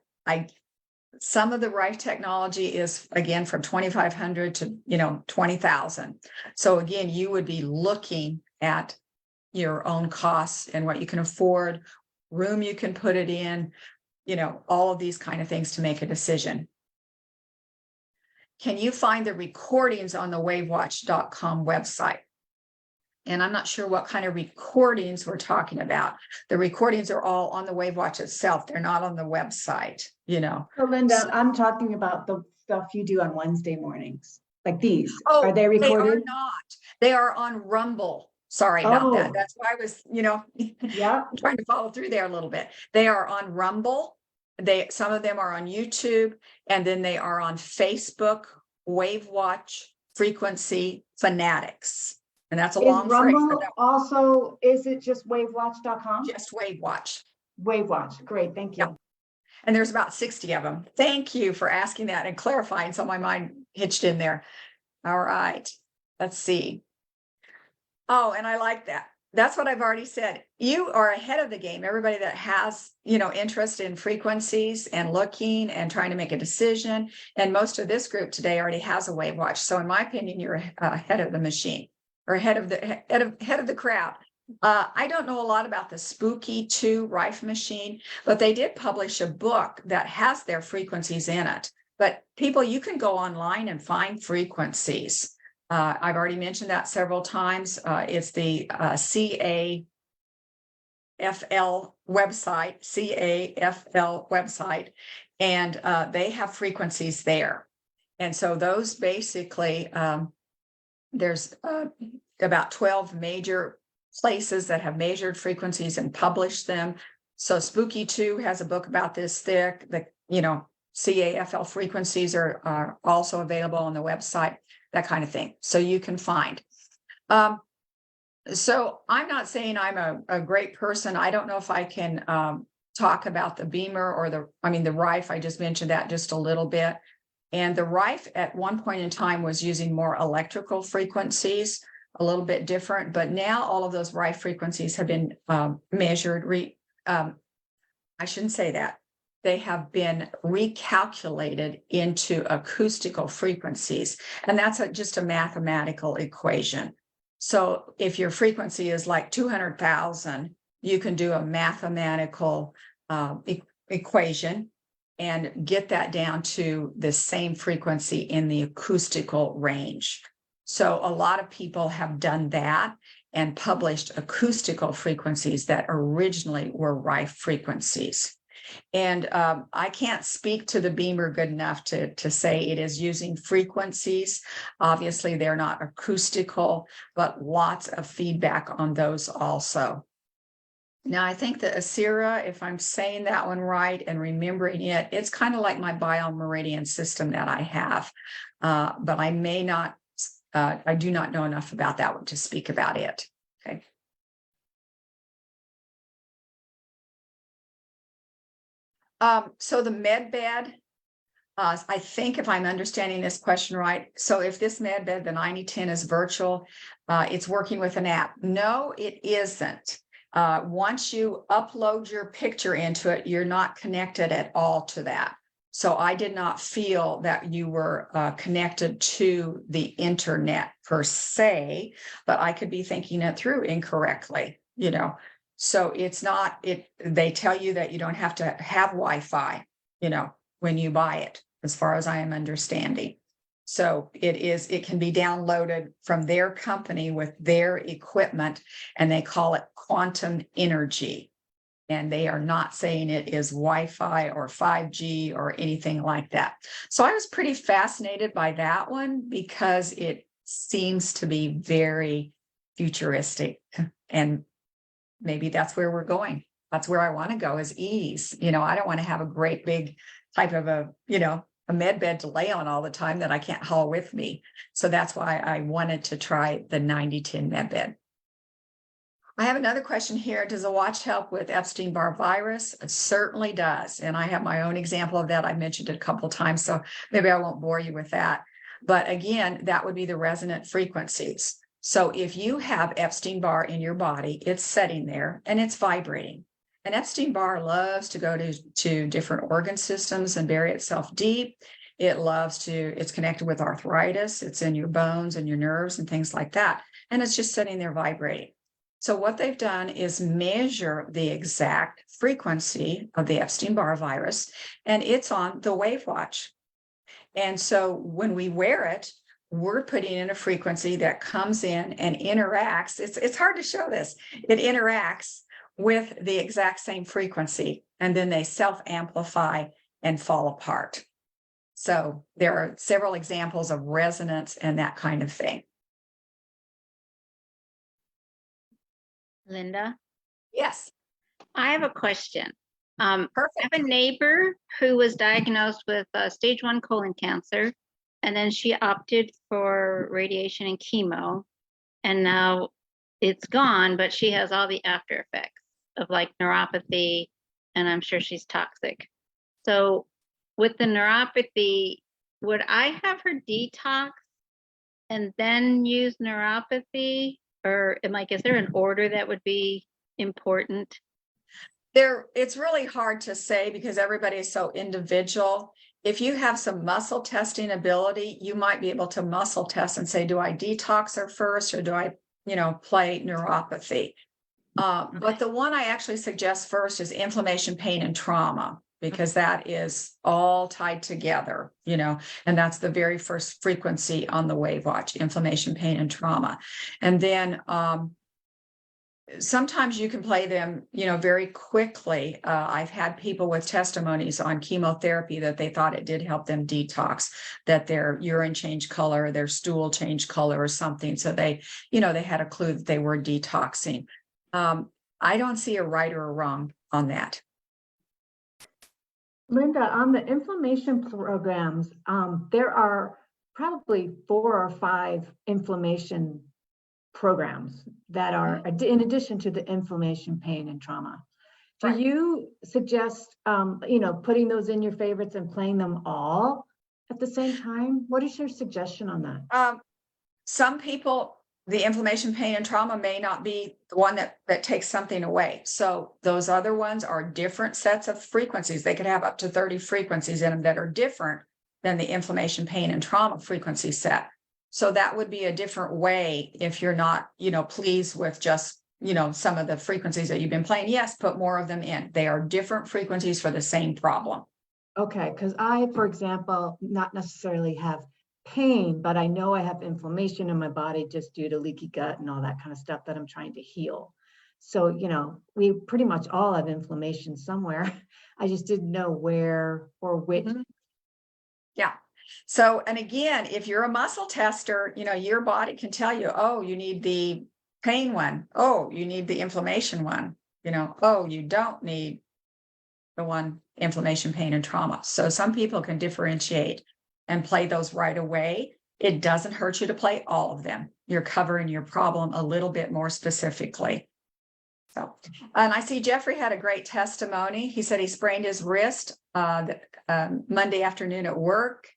some of the Rife technology is, again, from 2,500 to 20,000. So again, you would be looking at your own costs and what you can afford, room you can put it in, all of these kind of things to make a decision. Can you find the recordings on the WAVwatch.com website? And I'm not sure what kind of recordings we're talking about. The recordings are all on the WAVwatch itself. They're not on the website, So Linda, I'm talking about the stuff you do on Wednesday mornings, like these. Oh, are they recorded? They are not. They are on Rumble. Sorry about that. That's why I was, yeah, trying to follow through there a little bit. They are on Rumble. Some of them are on YouTube, and then they are on Facebook, WAVwatch Frequency Fanatics. And that's a long phrase. Also, is it just WAVwatch.com? Just WAVwatch. WAVwatch. Great. Thank you. Yeah. And there's about 60 of them. Thank you for asking that and clarifying. So my mind hitched in there. All right. Let's see. Oh, and I like that. That's what I've already said. You are ahead of the game. Everybody that has, interest in frequencies and looking and trying to make a decision. And most of this group today already has a WAVwatch. So in my opinion, you're ahead of the machine. Or head of the crowd. I don't know a lot about the Spooky 2 Rife machine, but they did publish a book that has their frequencies in it. But people, you can go online and find frequencies. I've already mentioned that several times. It's the CAFL website, CAFL website, and they have frequencies there. And so those basically, there's about 12 major places that have measured frequencies and published them. So Spooky 2 has a book about this thick. The, CAFL frequencies are also available on the website, that kind of thing. So you can find. So I'm not saying I'm a great person. I don't know if I can talk about the Beamer or the Rife. I just mentioned that just a little bit. And the Rife at one point in time was using more electrical frequencies, a little bit different, but now all of those Rife frequencies have been measured. I shouldn't say that. They have been recalculated into acoustical frequencies, and that's just a mathematical equation. So if your frequency is like 200,000, you can do a mathematical equation and get that down to the same frequency in the acoustical range. So a lot of people have done that and published acoustical frequencies that originally were Rife frequencies. And I can't speak to the Beamer good enough to say it is using frequencies. Obviously, they're not acoustical, but lots of feedback on those also. Now, I think the Asira, if I'm saying that one right and remembering it, it's kind of like my biomeridian system that I have, but I may not, I do not know enough about that one to speak about it. Okay. So the med bed, I think if I'm understanding this question right, so if this med bed, the 9010 is virtual, it's working with an app. No, it isn't. Once you upload your picture into it, you're not connected at all to that. So I did not feel that you were connected to the internet per se, but I could be thinking it through incorrectly, So it's not, they tell you that you don't have to have Wi-Fi, when you buy it, as far as I am understanding. So it can be downloaded from their company with their equipment, and they call it quantum energy. And they are not saying it is Wi-Fi or 5G or anything like that. So I was pretty fascinated by that one because it seems to be very futuristic, and maybe that's where we're going. That's where I want to go, is ease. I don't want to have a great big type of a med bed to lay on all the time that I can't haul with me. So that's why I wanted to try the 9010 med bed. I have another question here. Does the watch help with Epstein-Barr virus? It certainly does. And I have my own example of that. I mentioned it a couple of times, so maybe I won't bore you with that. But again, that would be the resonant frequencies. So if you have Epstein-Barr in your body, it's sitting there and it's vibrating. And Epstein-Barr loves to go to different organ systems and bury itself deep. It's connected with arthritis. It's in your bones and your nerves and things like that. And it's just sitting there vibrating. So what they've done is measure the exact frequency of the Epstein-Barr virus, and it's on the WAVwatch. And so when we wear it, we're putting in a frequency that comes in and interacts. It's hard to show this. It interacts with the exact same frequency, and then they self-amplify and fall apart. So there are several examples of resonance and that kind of thing. Linda, Yes. I have a question. Perfect. I have a neighbor who was diagnosed with stage 1 colon cancer, and then she opted for radiation and chemo, and now it's gone, but she has all the after effects of like neuropathy, and I'm sure she's toxic. So with the neuropathy, would I have her detox and then use neuropathy? Or is there an order that would be important? It's really hard to say because everybody is so individual. If you have some muscle testing ability, you might be able to muscle test and say, do I detox her first, or do I, play neuropathy? But the one I actually suggest first is inflammation, pain, and trauma, because that is all tied together, and that's the very first frequency on the WAVwatch: inflammation, pain, and trauma. And then sometimes you can play them, very quickly. I've had people with testimonies on chemotherapy that they thought it did help them detox, that their urine changed color, their stool changed color or something. So they had a clue that they were detoxing. I don't see a right or a wrong on that. Linda, on the inflammation programs, there are probably 4 or 5 inflammation programs that are in addition to the inflammation, pain, and trauma. Do Right. you suggest, putting those in your favorites and playing them all at the same time? What is your suggestion on that? Some people, the inflammation, pain, and trauma may not be the one that takes something away. So those other ones are different sets of frequencies. They could have up to 30 frequencies in them that are different than the inflammation, pain, and trauma frequency set. So that would be a different way if you're not, pleased with just, some of the frequencies that you've been playing. Yes, put more of them in. They are different frequencies for the same problem. Okay, because I, for example, not necessarily have pain, but I know I have inflammation in my body just due to leaky gut and all that kind of stuff that I'm trying to heal. So, we pretty much all have inflammation somewhere. I just didn't know where or which. Mm-hmm. Yeah. So, and again, if you're a muscle tester, your body can tell you, oh, you need the pain one. Oh, you need the inflammation one. Oh, you don't need the one inflammation, pain, and trauma. So some people can differentiate and play those right away. It doesn't hurt you to play all of them. You're covering your problem a little bit more specifically. So, and I see Jeffrey had a great testimony. He said he sprained his wrist Monday afternoon at work.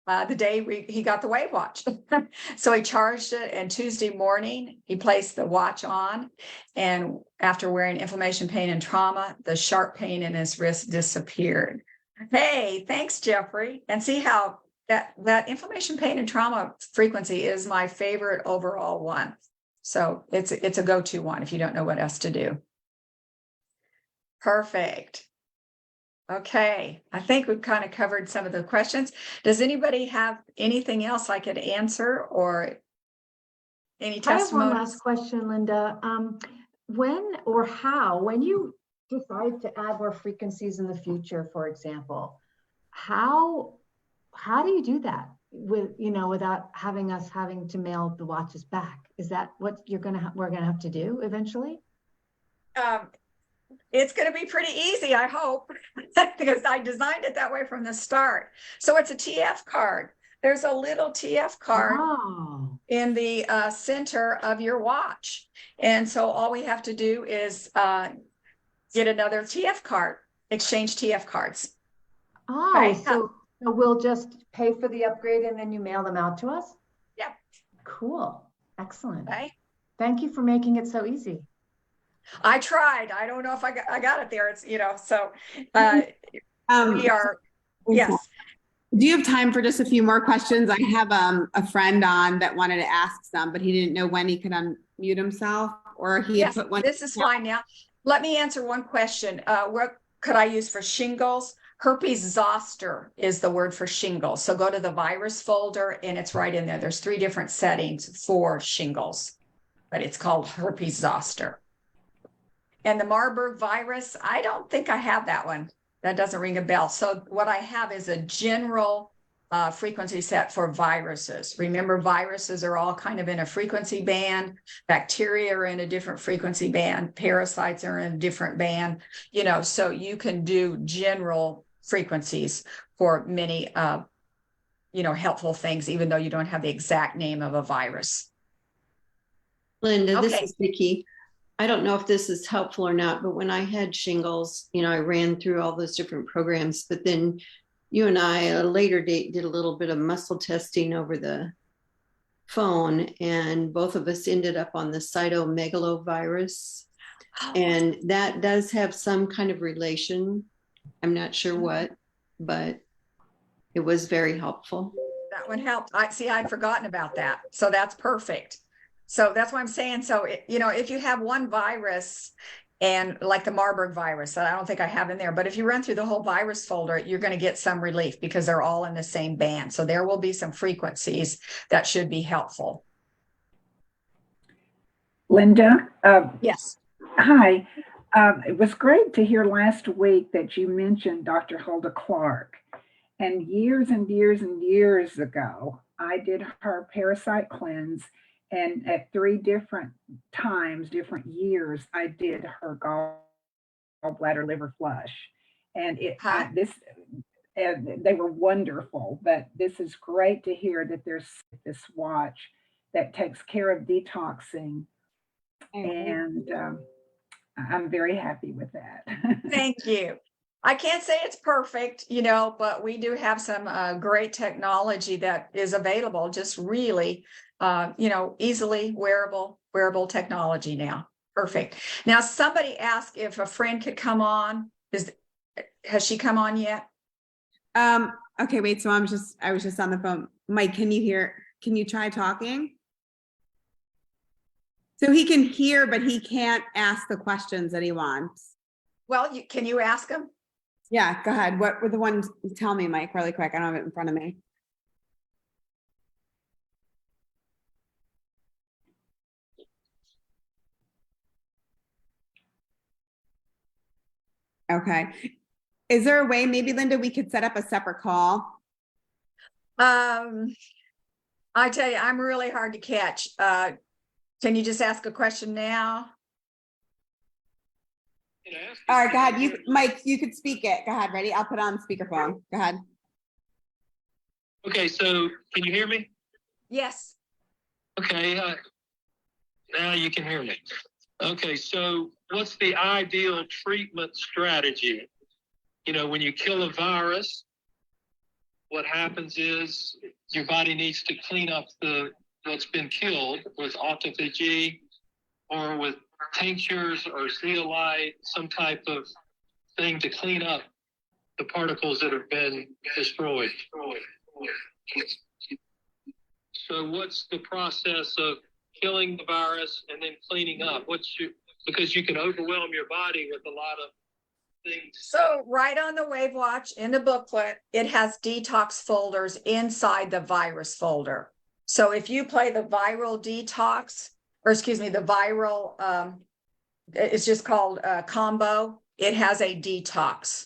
The day he got the WAVwatch. So he charged it, and Tuesday morning he placed the watch on, and after wearing inflammation, pain, and trauma, the sharp pain in his wrist disappeared. Hey, thanks, Jeffrey. And see how that inflammation, pain, and trauma frequency is my favorite overall one. So it's a go-to one if you don't know what else to do. Perfect. Okay, I think we've kind of covered some of the questions. Does anybody have anything else I could answer, or any I have one testimonies? last question, Linda. When you decide to add more frequencies in the future, for example, how do you do that without having to mail the watches back? Is that what we're gonna have to do eventually? It's going to be pretty easy, I hope, because I designed it that way from the start. So it's a TF card. There's a little TF card in the center of your watch. And so all we have to do is get another TF card, exchange TF cards. Oh, okay. So we'll just pay for the upgrade and then you mail them out to us? Yeah. Cool. Excellent. Okay. Thank you for making it so easy. I tried. I don't know if I got it there. It's, so we are, yes. Do you have time for just a few more questions? I have a friend on that wanted to ask some, but he didn't know when he could unmute himself, or he had put one. This is fine now. Let me answer one question. What could I use for shingles? Herpes zoster is the word for shingles. So go to the virus folder and it's right in there. There's 3 different settings for shingles, but it's called herpes zoster. And the Marburg virus, I don't think I have that one. That doesn't ring a bell. So what I have is a general frequency set for viruses. Remember, viruses are all kind of in a frequency band. Bacteria are in a different frequency band. Parasites are in a different band. So you can do general frequencies for many, helpful things, even though you don't have the exact name of a virus. Linda, This is Vicki. I don't know if this is helpful or not, but when I had shingles, I ran through all those different programs, but then you and I at a later date did a little bit of muscle testing over the phone, and both of us ended up on the cytomegalovirus. And that does have some kind of relation. I'm not sure what, but it was very helpful. That one helped. I'd forgotten about that. So that's perfect. So that's what I'm saying. So, if you have one virus, and like the Marburg virus, that I don't think I have in there, but if you run through the whole virus folder, you're going to get some relief because they're all in the same band. So there will be some frequencies that should be helpful. Linda, Yes. hi. It was great to hear last week that you mentioned Dr. Hulda Clark. And years and years and years ago, I did her parasite cleanse. And at 3 different times, different years, I did her gallbladder liver flush. And Huh? they were wonderful. But this is great to hear that there's this watch that takes care of detoxing. And I'm very happy with that. Thank you. I can't say it's perfect, but we do have some great technology that is available, just really, easily wearable technology now. Perfect. Now, somebody asked if a friend could come on. Has she come on yet? Okay, wait, so I was just on the phone. Mike, can you try talking? So he can hear, but he can't ask the questions that he wants. Well, can you ask him? Yeah, go ahead. What were the ones? Tell me, Mike, really quick. I don't have it in front of me. Okay. Is there a way, maybe Linda, we could set up a separate call? I tell you, I'm really hard to catch. Can you just ask a question now? All right, go ahead. Mike, you could speak it. Go ahead. Ready? I'll put on speakerphone. Go ahead. Okay, so can you hear me? Yes. Okay, now you can hear me. Okay, so what's the ideal treatment strategy? When you kill a virus, what happens is your body needs to clean up what's been killed with autophagy or with tinctures or zeolite, some type of thing to clean up the particles that have been destroyed. So what's the process of killing the virus and then cleaning up? Because you can overwhelm your body with a lot of things. So right on the WAVwatch in the booklet, it has detox folders inside the virus folder. So if you play the viral detox, or excuse me, the viral, it's just called combo, it has a detox.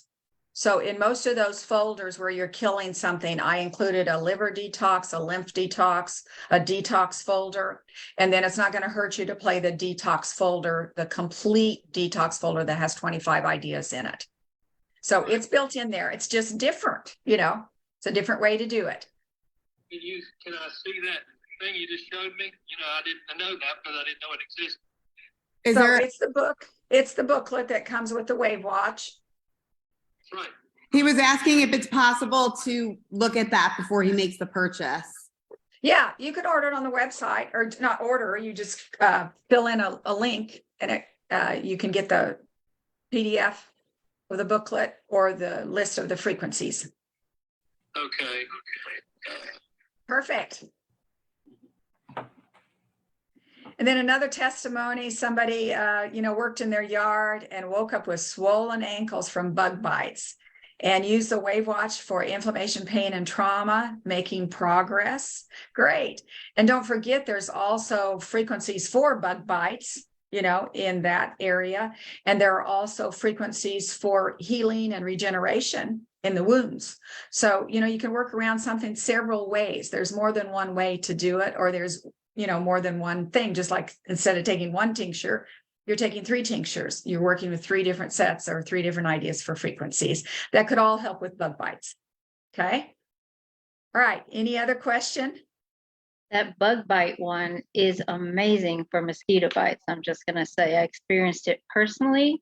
So in most of those folders where you're killing something, I included a liver detox, a lymph detox, a detox folder, and then it's not going to hurt you to play the detox folder, the complete detox folder that has 25 ideas in it. So it's built in there. It's just different, it's a different way to do it. Can I see that thing you just showed me? I didn't know that, but I didn't know it existed. It's the booklet that comes with the WAVwatch. Right. He was asking if it's possible to look at that before he makes the purchase. Yeah, you could order it on the website, or not order, you just fill in a link and you can get the PDF of the booklet or the list of the frequencies. Okay. Perfect. And then another testimony, somebody, worked in their yard and woke up with swollen ankles from bug bites and used the WAVwatch for inflammation, pain, and trauma, making progress. Great. And don't forget, there's also frequencies for bug bites, in that area. And there are also frequencies for healing and regeneration in the wounds. So, you can work around something several ways. There's more than one way to do it, or there's more than one thing. Just like instead of taking one tincture, you're taking 3 tinctures. You're working with 3 different sets or 3 different ideas for frequencies that could all help with bug bites. Okay. All right. Any other question? That bug bite one is amazing for mosquito bites. I'm just going to say I experienced it personally.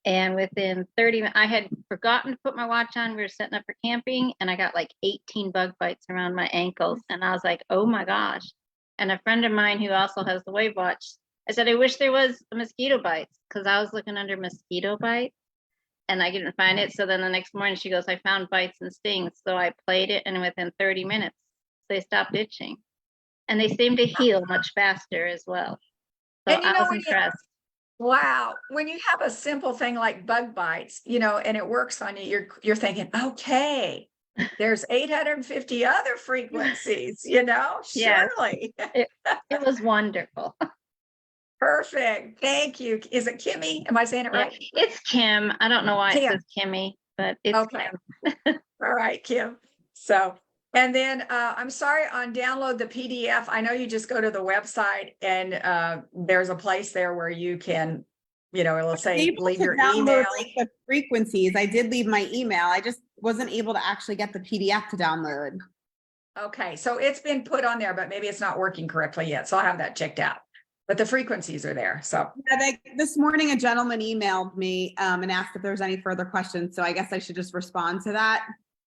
And within 30 minutes, I had forgotten to put my watch on. We were setting up for camping and I got like 18 bug bites around my ankles. And I was like, oh my gosh. And a friend of mine who also has the WAVwatch, I said, I wish there was a mosquito bites, because I was looking under mosquito bites and I didn't find it. So then the next morning she goes, I found bites and stings. So I played it and within 30 minutes, they stopped itching. And they seem to heal much faster as well. So And I was impressed. Wow. When you have a simple thing like bug bites, and it works on you, you're thinking, okay, there's 850 other frequencies, Yes. surely. It was wonderful. Perfect. Thank you. Is it Kimmy? Am I saying it Yeah, right? it's Kim. I don't know why it Kim. says Kimmy, but it's Okay. Kim. All right, Kim. So, and then I'm sorry on download the PDF. I know you just go to the website and there's a place there where you can, it'll say Able leave to your download email. like the frequencies. I did leave my email. I just wasn't able to actually get the PDF to download. Okay, so it's been put on there, but maybe it's not working correctly yet. So I'll have that checked out. But the frequencies are there. So Yeah, this morning, a gentleman emailed me and asked if there's any further questions. So I guess I should just respond to that.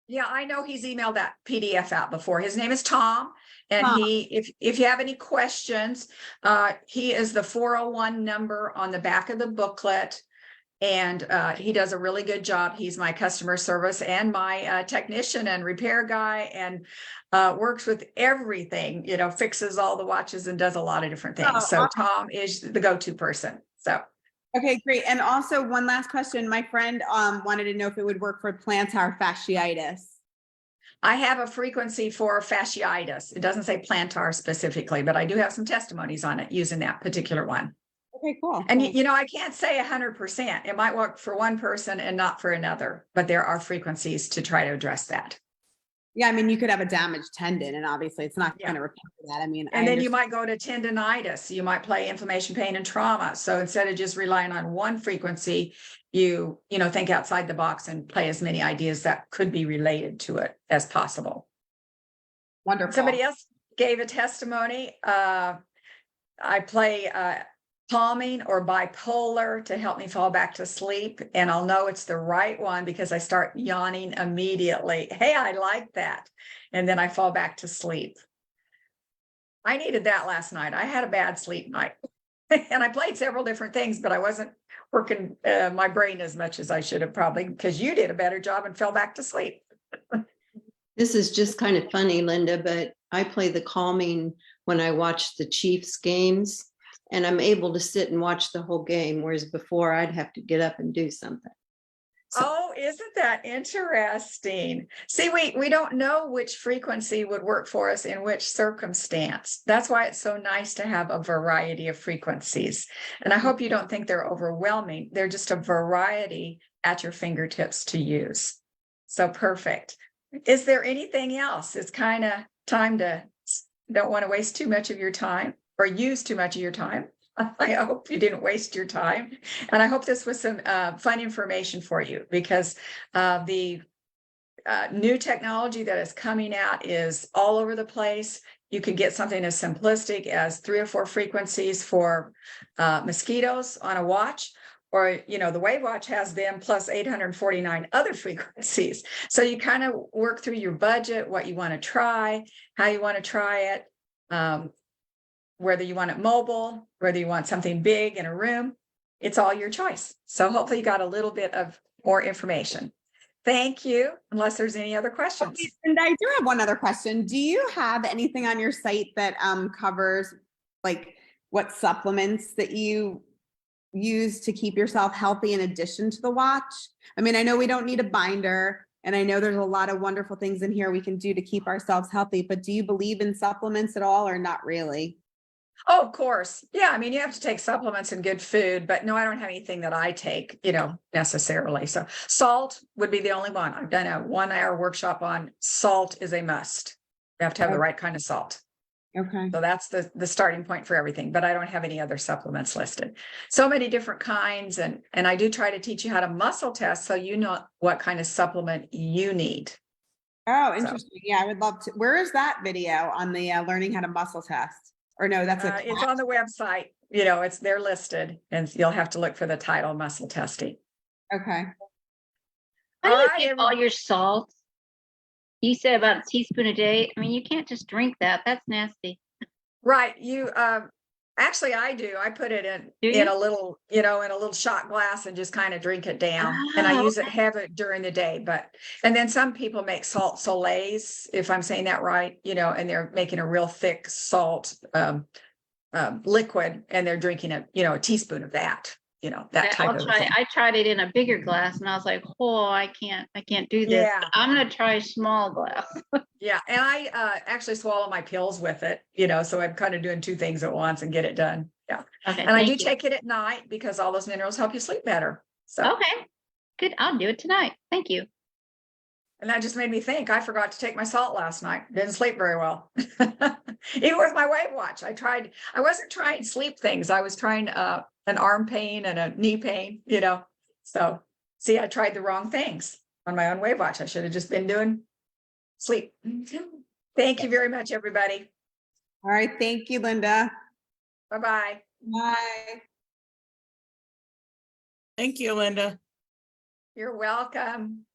yeah, I know he's emailed that PDF out before. His name is Tom. And Tom. if you have any questions, he is the 401 number on the back of the booklet. And he does a really good job. He's my customer service and my technician and repair guy, and works with everything, fixes all the watches and does a lot of different things. Oh, So awesome. Tom is the go-to person. So Okay, great. And also one last question. My friend wanted to know if it would work for plantar fasciitis. I have a frequency for fasciitis. It doesn't say plantar specifically, but I do have some testimonies on it using that particular one. Okay, cool. And cool. I can't say 100%. It might work for one person and not for another, but there are frequencies to try to address that. Yeah, I mean, you could have a damaged tendon, and obviously it's not Yeah. going to repair that. I mean, And then you might go to tendonitis. You might play inflammation, pain, and trauma. So instead of just relying on one frequency, you think outside the box and play as many ideas that could be related to it as possible. Wonderful. Somebody else gave a testimony. I play calming or bipolar to help me fall back to sleep. And I'll know it's the right one because I start yawning immediately. Hey, I like that. And then I fall back to sleep. I needed that last night. I had a bad sleep night and I played several different things, but I wasn't working my brain as much as I should have probably, because you did a better job and fell back to sleep. This is just kind of funny, Linda, but I play the calming when I watch the Chiefs games, and I'm able to sit and watch the whole game, whereas before I'd have to get up and do something. So, Oh, isn't that interesting? See, we don't know which frequency would work for us in which circumstance. That's why it's so nice to have a variety of frequencies. And I hope you don't think they're overwhelming. They're just a variety at your fingertips to use. So perfect. Is there anything else? It's kind of time to don't want to waste too much of your time or use too much of your time. I hope you didn't waste your time. And I hope this was some fun information for you, because the new technology that is coming out is all over the place. You can get something as simplistic as 3 or 4 frequencies for mosquitoes on a watch, or, the WAVwatch has them plus 849 other frequencies. So you kind of work through your budget, what you want to try, how you want to try it. Whether you want it mobile, whether you want something big in a room, it's all your choice. So hopefully you got a little bit of more information. Thank you, unless there's any other questions. Okay, and I do have one other question. Do you have anything on your site that covers like what supplements that you use to keep yourself healthy in addition to the watch? I mean, I know we don't need a binder, and I know there's a lot of wonderful things in here we can do to keep ourselves healthy, but do you believe in supplements at all or not really? Oh, of course. Yeah. I mean, you have to take supplements and good food, but no, I don't have anything that I take, necessarily. So salt would be the only one. I've done a 1-hour workshop on salt is a must. You have to have the right kind of salt. Okay. So that's the starting point for everything, but I don't have any other supplements listed. So many different kinds. And I do try to teach you how to muscle test so you know what kind of supplement you need. Oh, interesting. Yeah, I would love to. Where is that video on the learning how to muscle test? Or no, that's it's on the website. They're listed, and you'll have to look for the title muscle testing. Okay. How do you Alright, get all your salt? You said about a teaspoon a day. I mean, you can't just drink that. That's nasty. Right. You actually I do. I put it Do in you? a little, in a little shot glass and just kind of drink it down. And I Oh, use it, have it during the day. And then some people make salt soleils, if I'm saying that right, and they're making a real thick salt liquid, and they're drinking a teaspoon of that, that type of thing. I tried it in a bigger glass and I was like, oh, I can't do this. Yeah. I'm gonna try a small glass. Yeah. And I actually swallow my pills with it, so I'm kind of doing 2 things at once and get it done. Yeah. Okay. And I do thank you. take it at night because all those minerals help you sleep better. So, Okay, good. I'll do it tonight. Thank you. and that just made me think, I forgot to take my salt last night. Didn't sleep very well. Even with my WAVwatch, I wasn't trying sleep things. I was trying an arm pain and a knee pain, So see, I tried the wrong things on my own WAVwatch. I should have just been doing sleep. Thank you very much, everybody. All right. Thank you, Linda. Bye-bye. Bye. Thank you, Linda. You're welcome.